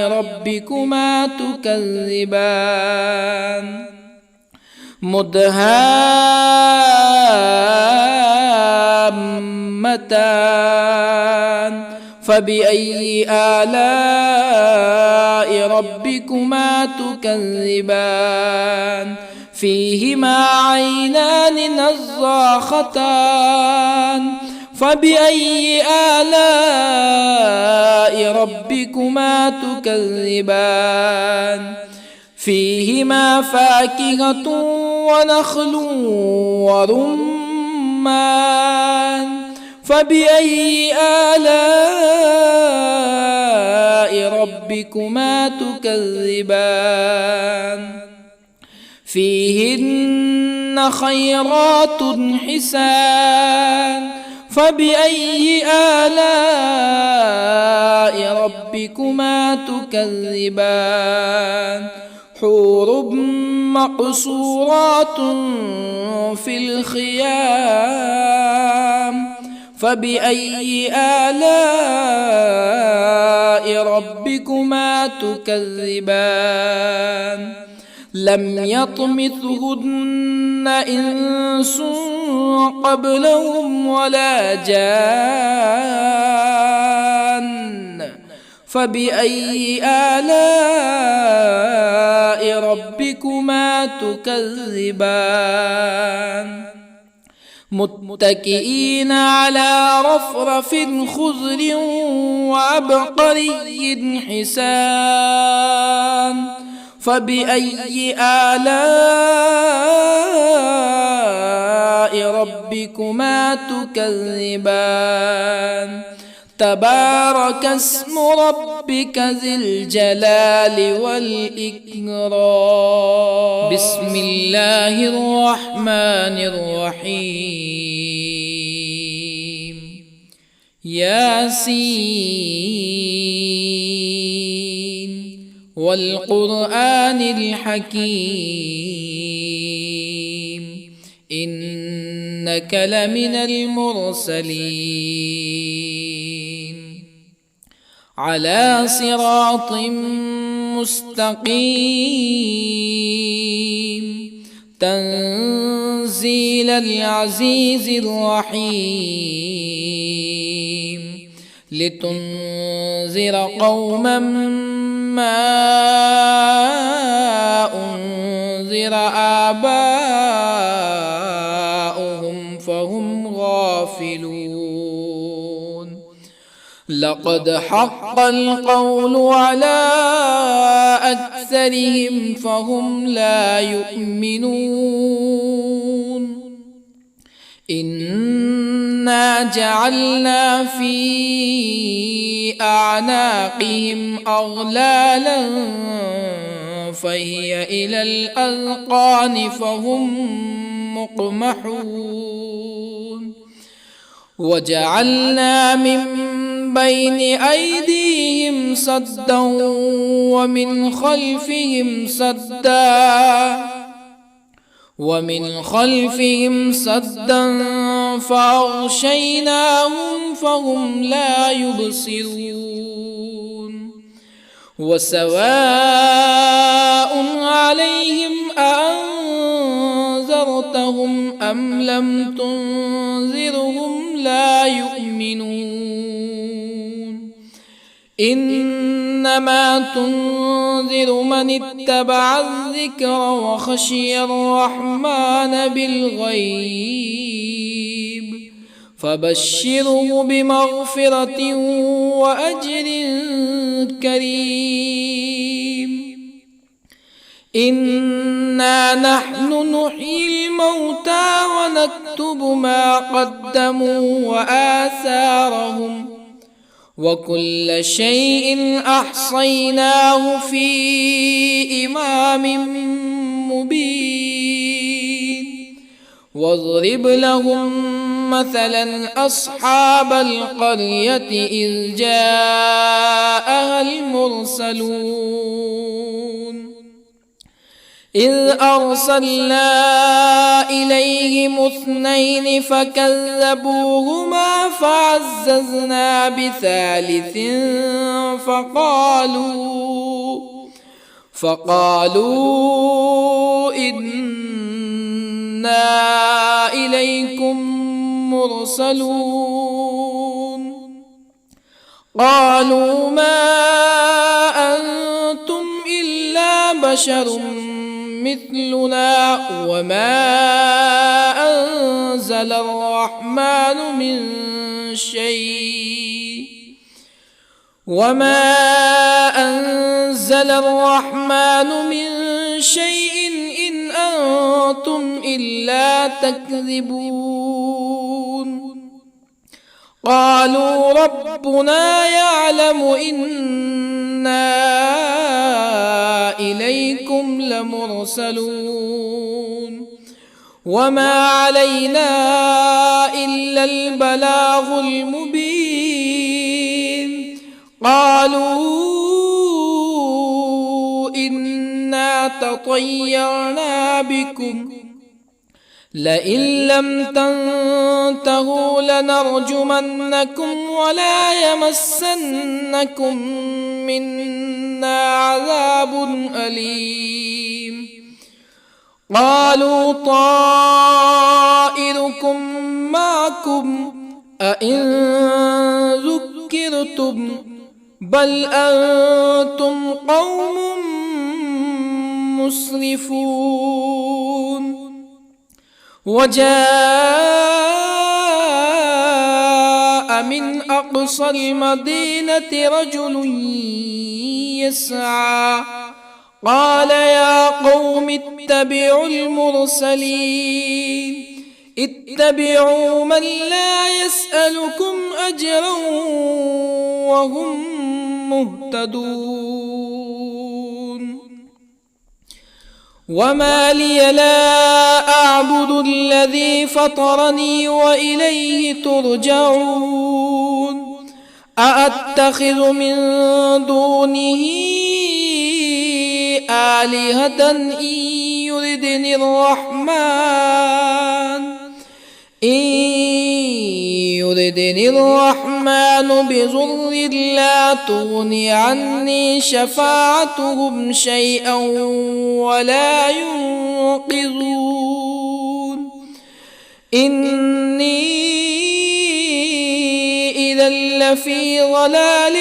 ربكما تكذبان مدهامتان فبأي آلاء ربكما تكذبان فيهما عينان نضاختان فبأي آلاء ربكما تكذبان فيهما فاكهة ونخل ورمان فبأي آلاء ربكما تكذبان فيهن خيرات حسان فبأي آلاء ربكما تكذبان حور مقصورات في الخيام فبأي آلاء ربكما تكذبان لم يطمثهن إنس قبلهم ولا جان فبأي آلاء ربكما تكذبان متكئين على رفرف خضر وعبقري حسان فبأي آلاء ربكما تكذبان تبارك اسم ربك ذي الجلال والإكرام بسم الله الرحمن الرحيم ياسين والقرآن الحكيم إنك لمن المرسلين على صراط مستقيم تنزيل العزيز الرحيم لتنذر قوما ما أنذر آباؤهم فهم غافلون لقد حق القول على أكثرهم فهم لا يؤمنون إنا جعلنا في أعناقهم أغلالا فهي إلى الأذقان فهم مقمحون وجعلنا من بين أيديهم سدا ومن خلفهم سدا فأغشيناهم فهم لا يبصرون وسواء عليهم أأنذرتهم أم لم تنذرهم لا يؤمنون إنما تنذر من اتبع الذكر وخشي الرحمن بالغيب فبشره بمغفرة وأجر كريم إنا نحن نحيي الموتى ونكتب ما قدموا وآثارهم وكل شيء أحصيناه في إمام مبين واضرب لهم مثلا أصحاب القرية إذ جاءها المرسلون إذ أرسلنا إليهم اثنين فكذبوهما فعززنا بثالث فقالوا إنا إليكم مرسلون قالوا ما أنتم إلا بشر مثلنا وما أنزل الرحمن من شيء إن أنتم إلا تكذبون قالوا ربنا يعلم إنا إليكم لمرسلون وما علينا إلا البلاغ المبين قالوا إنا تطيرنا بكم لئن لم تنتهوا لنرجمنكم ولا يمسنكم منا عذاب أليم قالوا طائركم معكم أئن ذكرتم بل أنتم قوم مسرفون وجاء من أقصى المدينة رجل يسعى قال يا قوم اتبعوا المرسلين اتبعوا من لا يسألكم أجرا وهم مهتدون وما لي لا أعبد الذي فطرني وإليه ترجعون أأتخذ من دونه آلهة إن يردني الرحمن بضر لا تغني عني شفاعتهم شيئا ولا ينقذون إني إذا لفي ضلال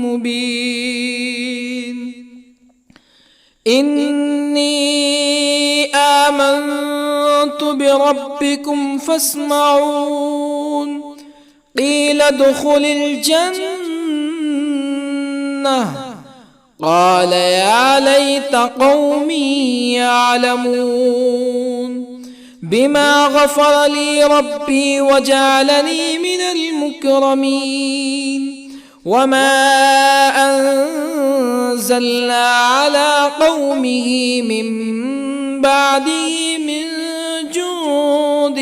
مبين إني آمنت بربكم فاسمعون قيل ادخل الجنة قال يا ليت قومي يعلمون بما غفر لي ربي وجعلني من المكرمين وما أنزلنا على قومه من بعده من جند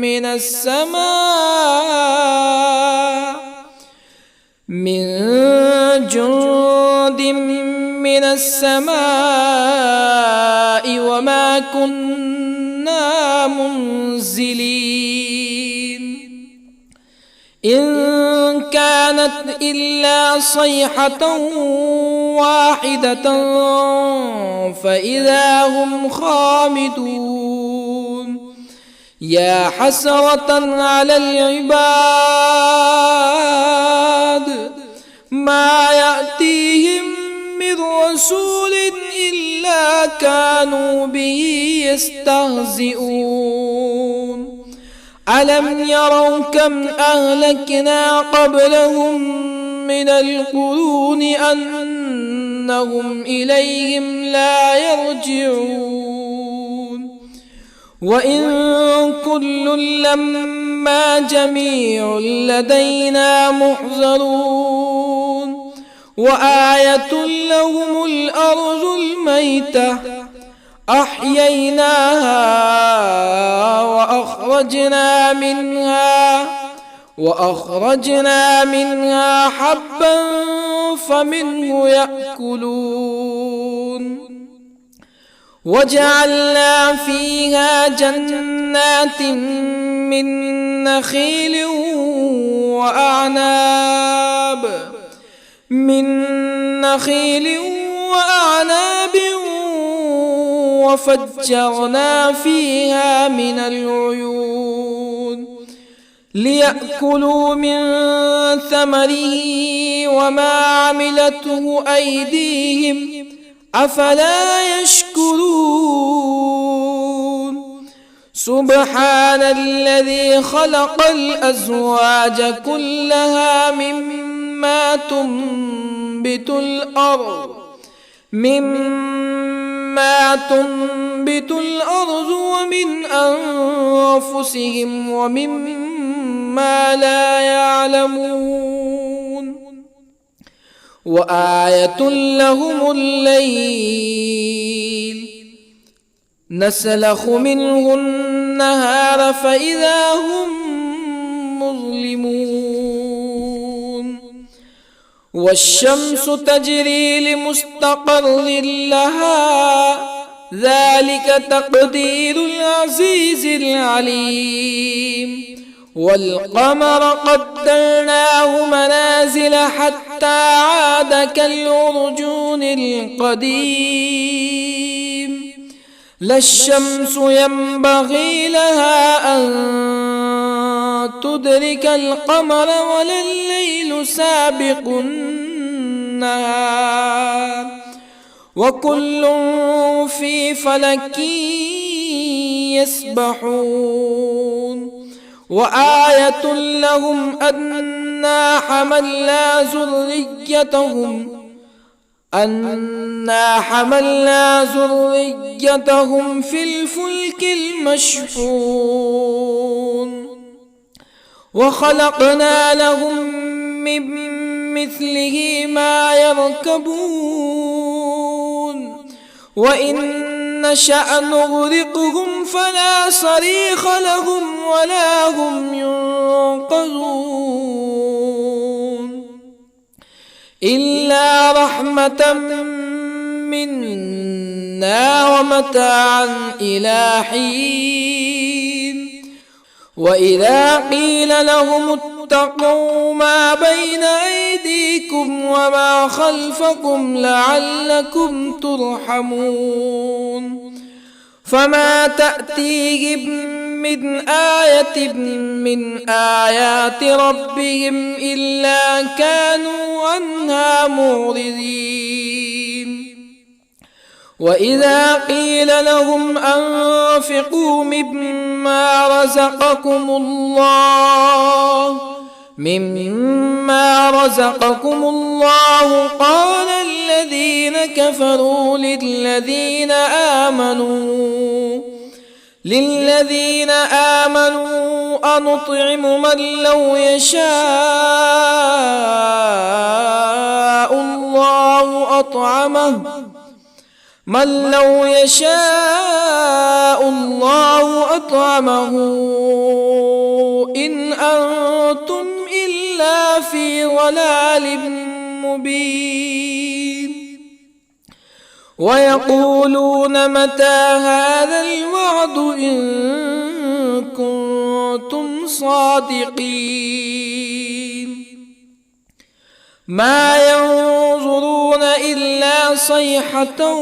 من السماء وما كنا منزلين إن كانت إلا صيحة واحدة فإذا هم خامدون يا حسرة على العباد ما يأتيهم من رسول إلا كانوا به يستهزئون ألم يروا كم أهلكنا قبلهم من القرون أنهم إليهم لا يرجعون وإن كل لما جميع لدينا محضرون وآية لهم الأرض الميتة أحييناها وأخرجنا منها حبا فمنه يأكلون وجعلنا فيها جنات من نخيل وأعناب وفجرنا فيها من العيون ليأكلوا من ثمره وما عملته أيديهم أفلا يشكرون سبحان الذي خلق الأزواج كلها مما تنبت الأرض ومن أنفسهم ومما لا يعلمون وآية لهم الليل نسلخ منه النهار فإذا هم مظلمون والشمس تجري لمستقر لها ذلك تقدير العزيز العليم والقمر قدرناه منازل حتى عاد كالعرجون القديم لا الشمس ينبغي لها أن تدرك القمر ولا الليل سابق النهار وكل في فلك يسبحون وآية لهم أنا حملنا ذريتهم في الفلك المشحون وخلقنا لهم من مثله ما يركبون وإن نشأ نغرقهم فلا صريخ لهم ولا هم ينقذون إلا رحمة منا ومتاعا إلى حين وإذا قيل لهم اتقوا ما بين أيديكم وما خلفكم لعلكم ترحمون فما تأتيهم من آية من آيات ربهم إلا كانوا عنها معرضين وإذا قيل لهم أنفقوا مما رزقكم الله قال الذين كفروا للذين آمنوا أنطعم من لو يشاء الله أطعمه إن أنتم إلا في ضلال مبين ويقولون متى هذا الوعد إن كنتم صادقين ما ينظرون إلا صيحة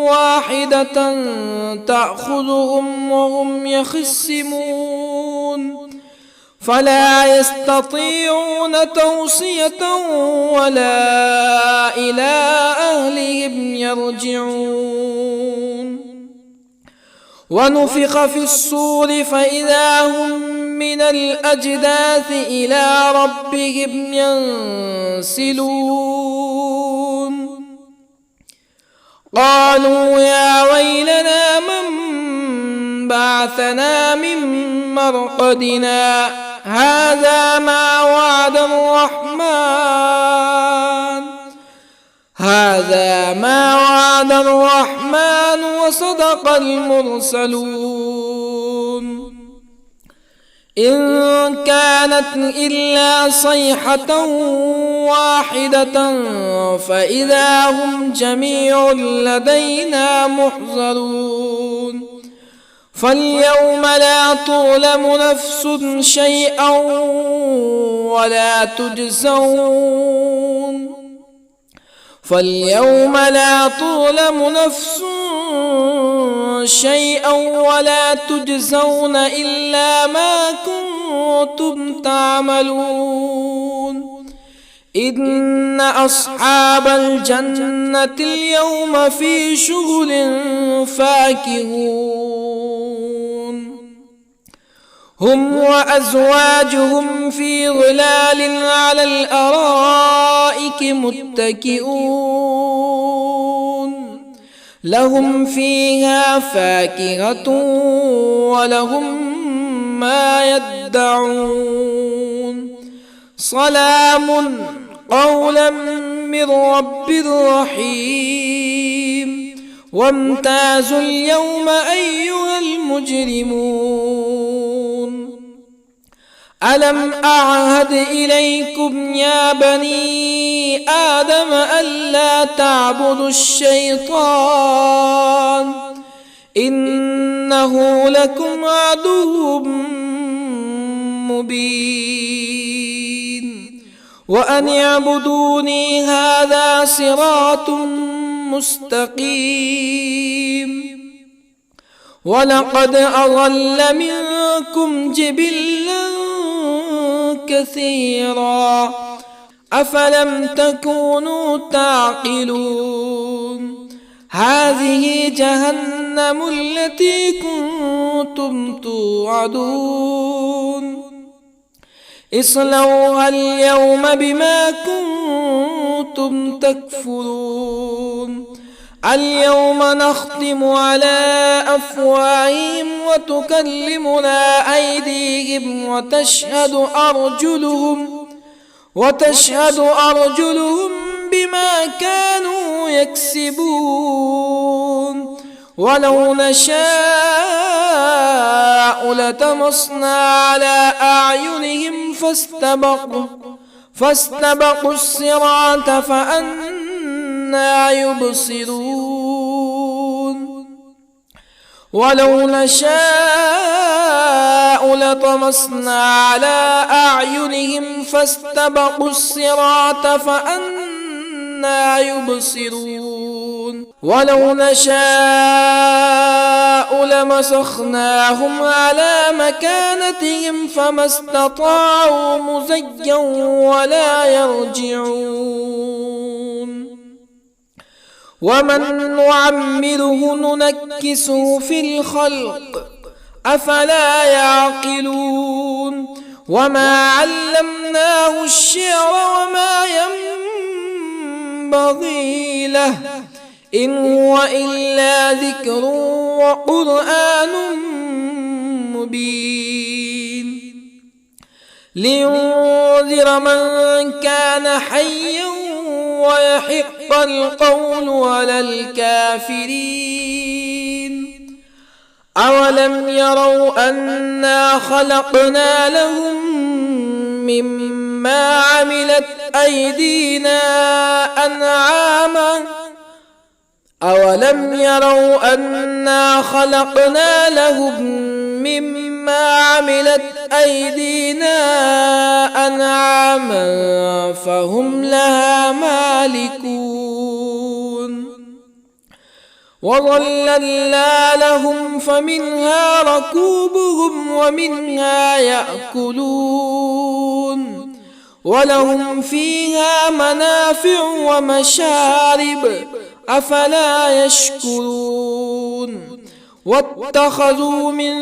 واحدة تأخذهم وهم يخصمون فلا يستطيعون توصية ولا إلى أهلهم يرجعون ونفخ في الصور فإذا هم من الأجداث إلى ربهم ينسلون قالوا يا ويلنا من بعثنا من مرقدنا هذا ما وعد الرحمن وصدق المرسلون إن كانت إلا صيحة واحدة فإذا هم جميع لدينا محضرون فاليوم لا تظلم نفس شيئا ولا تجزون إلا ما كنتم تعملون إن أصحاب الجنة اليوم في شغل فاكهون هم وأزواجهم في ظلال على الأرائك متكئون لهم فيها فاكهة ولهم ما يدعون سلام قولا من رب رحيم وامتازوا اليوم أيها المجرمون ألم أعهد إليكم يا بني آدم ألا تعبدوا الشيطان إنه لكم عدو مبين وأن اعبدوني هذا صراط مستقيم ولقد أضل منكم جبلا كثيرا أفلم تكونوا تعقلون هذه جهنم التي كنتم توعدون اصلوها اليوم بما كنتم تكفرون اليوم نختم على أفواههم وتكلمنا أيديهم وتشهد أرجلهم بما كانوا يكسبون ولو نشاء لطمسنا على أعينهم فاستبقوا الصراط فأنى يبصرون ولو نشاء لطمسنا على أعينهم فاستبقوا الصراط فأنى يبصرون ولو نشاء لمسخناهم على مكانتهم فما استطاعوا مزيا ولا يرجعون ومن نعمره ننكسه في الخلق أفلا يعقلون وما علمناه الشعر وما ينبغي له إن هو إلا ذكر وقرآن مبين لينذر من كان حيا ويحق القول على الكافرين أولم يروا أنا خلقنا لهم مما عملت أيدينا أنعاما أولم يروا أنا خلقنا لهم مما عملت أيدينا أنعاما فهم لها مالكون وظللنا لهم فمنها ركوبهم ومنها يأكلون ولهم فيها منافع ومشارب أفلا يشكرون واتخذوا من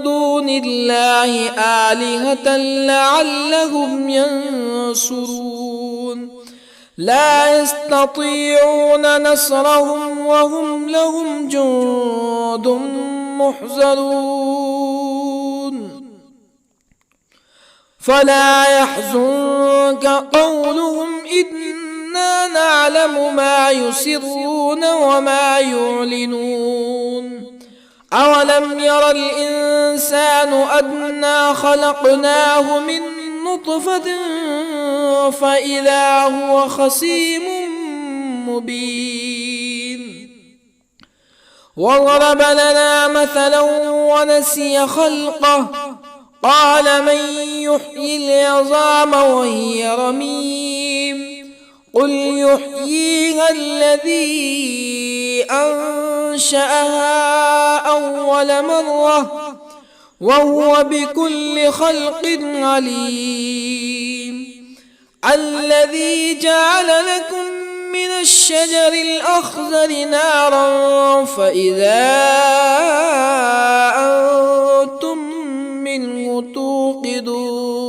دون الله آلهة لعلهم ينصرون لا يستطيعون نصرهم وهم لهم جند محضرون فلا يحزنك قولهم إنا نعلم ما يسرون وما يعلنون أولم ير الإنسان أنا خلقناه من نطفة فإذا هو خصيم مبين وضرب لنا مثلا ونسي خلقه قال من يحيي العظام وهي رميم قل يحييها الذي أنشأها أول مرة وهو بكل خلق عليم الذي جعل لكم من الشجر الأخضر نارا فإذا أنتم منه توقدون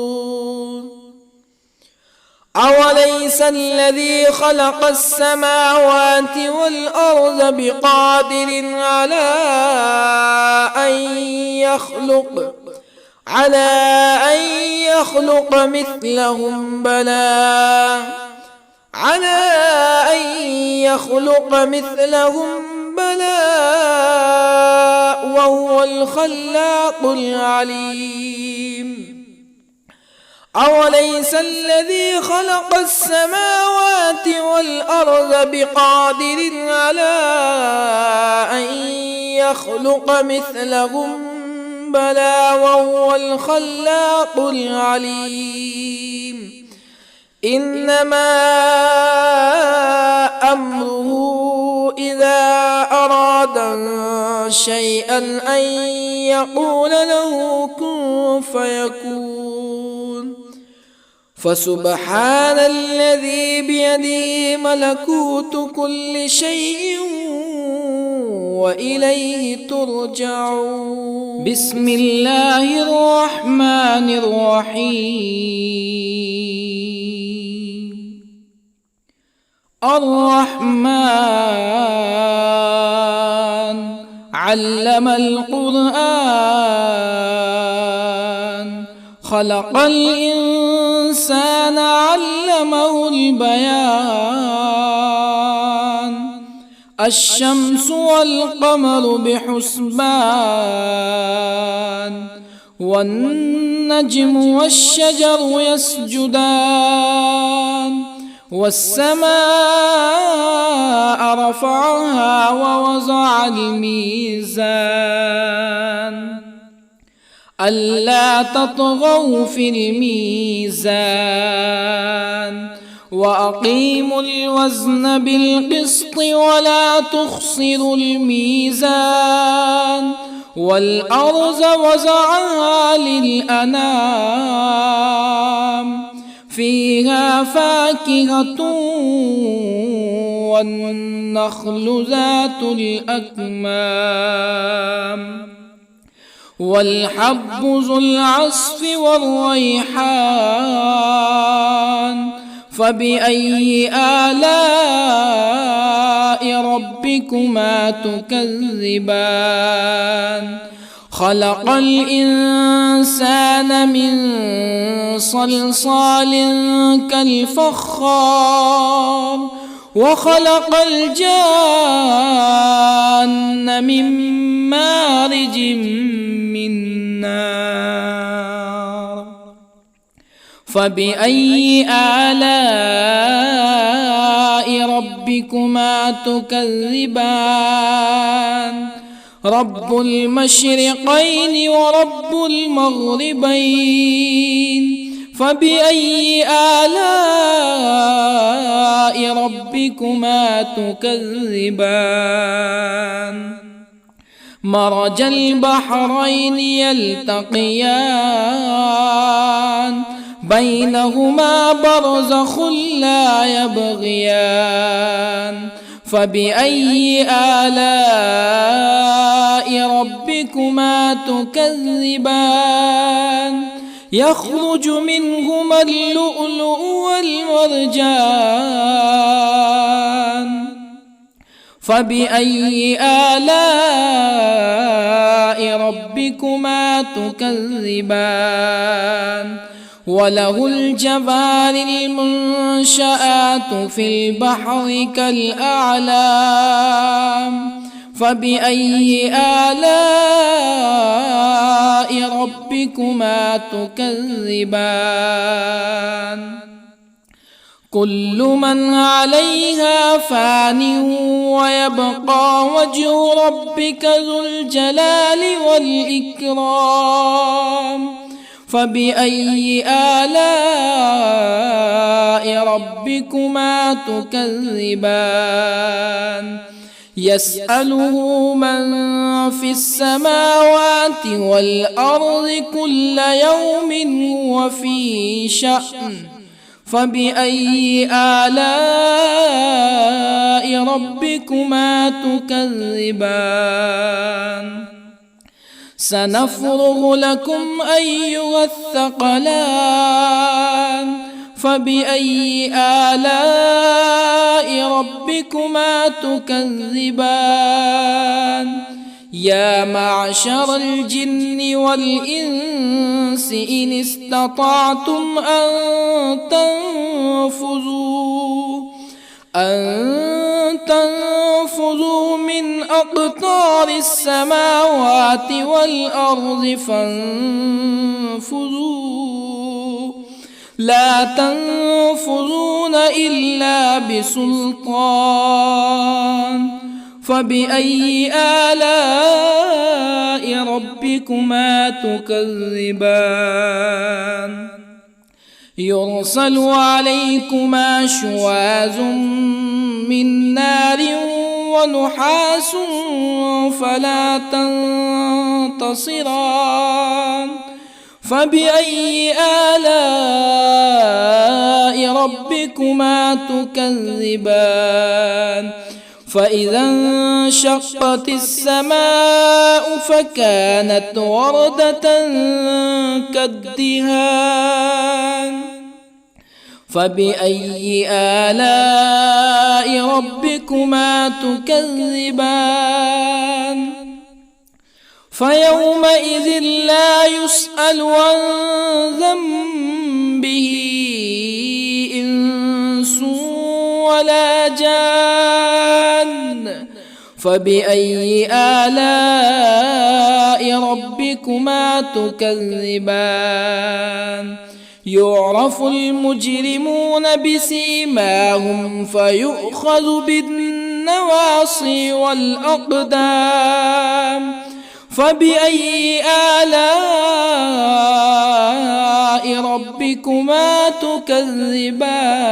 أوليس الذي خلق السماوات والأرض بقادر على أن يخلق مثلهم بلى وهو الخلاق العليم أوليس الذي خلق السماوات والأرض بقادر على أن يخلق مثلهم بلى وهو الخلاق العليم إنما أمره إذا أراد شيئا أن يقول له كن فيكون فسبحان الذي بيده ملكوت كل شيء وإليه ترجعون. بسم الله الرحمن الرحيم. الرحمن علم القرآن خلق الإنسان علمه البيان الشمس والقمر بحسبان والنجم والشجر يسجدان والسماء رفعها ووضع الميزان ألا تطغوا في الميزان وأقيموا الوزن بالقسط ولا تخسروا الميزان والأرض وضعها للأنام فيها فاكهة والنخل ذات الأكمام والحب ذو العصف والريحان فبأي آلاء ربكما تكذبان خلق الإنسان من صلصال كالفخار وخلق الجان من مارج من نار فبأي آلاء ربكما تكذبان رب المشرقين ورب المغربين فبأي آلاء ربكما تكذبان مرج البحرين يلتقيان بينهما برزخ لا يبغيان فبأي آلاء ربكما تكذبان يخرج منهما اللؤلؤ والمرجان فبأي آلاء ربكما تكذبان وله الجوار المنشآت في البحر كالأعلام فبأي آلاء ربكما تكذبان كل من عليها فان ويبقى وجه ربك ذو الجلال والإكرام فبأي آلاء ربكما تكذبان يسأله من في السماوات والأرض كل يوم هو في شأن فبأي آلاء ربكما تكذبان سنفرغ لكم أيها الثقلان فبأي آلاء ربكما تكذبان يا معشر الجن والإنس إن استطعتم أن تنفذوا من أقطار السماوات والأرض فانفذوا لا تنفذون إلا بسلطان فبأي آلاء ربكما تكذبان يرسل عليكما شواظ من نار ونحاس فلا تنتصران فبأي آلاء ربكما تكذبان فإذا انشقت السماء فكانت وردة كالدهان فبأي آلاء ربكما تكذبان فيومئذ لا يسأل عن ذنبه إنس ولا جان فبأي آلاء ربكما تكذبان يعرف المجرمون بسيماهم فيؤخذ بالنواصي والأقدام فبأي آلاء ربكما تكذبان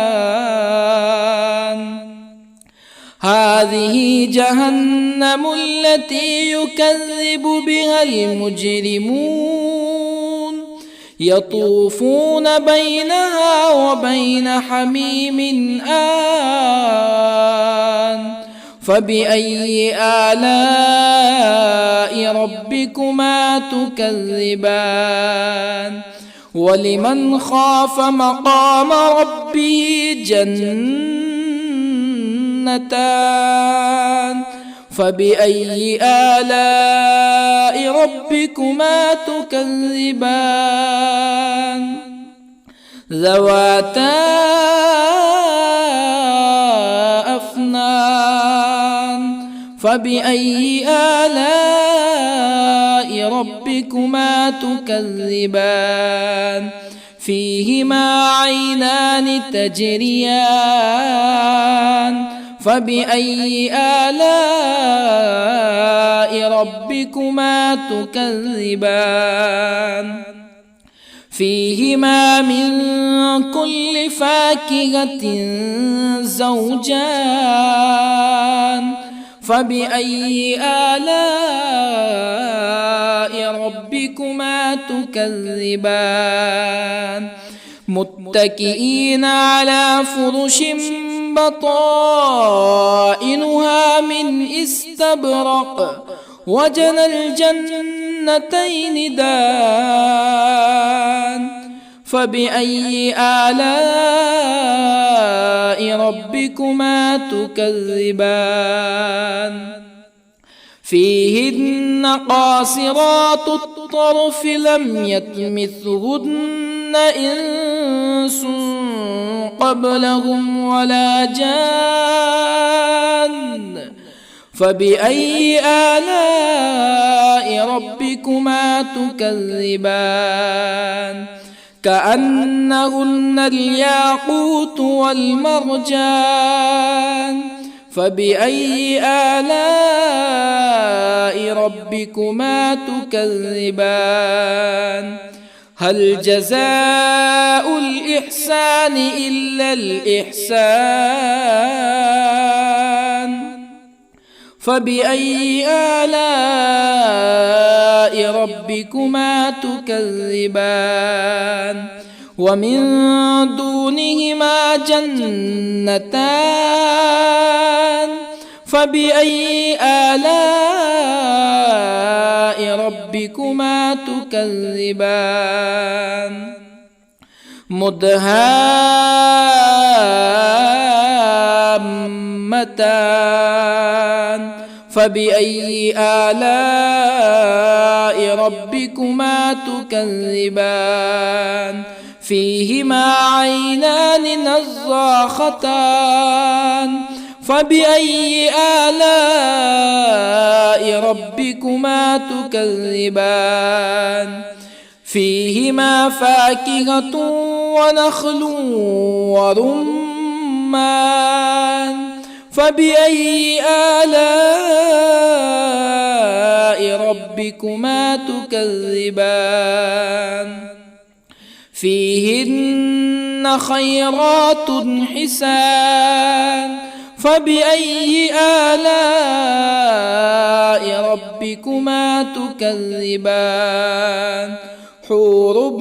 هذه جهنم التي يكذب بها المجرمون يطوفون بينها وبين حميم آن فبأي آلاء ربكما تكذبان ولمن خاف مقام ربه جنتان فبأي آلاء ربكما تكذبان ذواتا أفنان فبأي آلاء ربكما تكذبان فيهما عينان تجريان فبأي آلاء ربكما تكذبان فيهما من كل فاكهة زوجان فبأي آلاء ربكما تكذبان متكئين على فرش بطائنها من استبرق وجنى الجنتين دان فبأي آلاء ربكما تكذبان فيهن قاصرات الطرف لم يطمثهن إنس قبلهم ولا جان فبأي آلاء ربكما تكذبان كأنهن الياقوت والمرجان فبأي آلاء ربكما تكذبان هل جزاء الإحسان إلا الإحسان فبأي آلاء ربكما تكذبان ومن دونهما جنتان فبأي آلاء ربكما تكذبان مدهامتان فبأي آلاء ربكما تكذبان فيهما عينان نضاختان فبأي آلاء ربكما تكذبان فيهما فاكهة ونخل ورمان فبأي آلاء ربكما تكذبان فيهن خيرات حسان فبأي آلاء ربكما تكذبان حور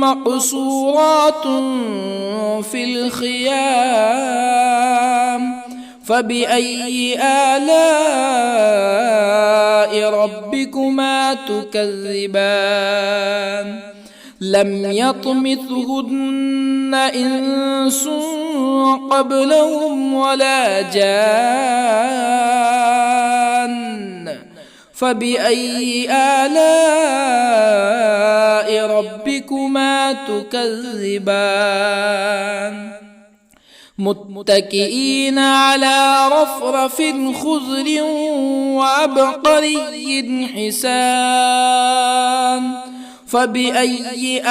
مقصورات في الخيام فبأي آلاء ربكما تكذبان لم يطمثهن إنس قبلهم ولا جان فبأي آلاء ربكما تكذبان متكئين على رفرف خضر وعبقري حسان فبأي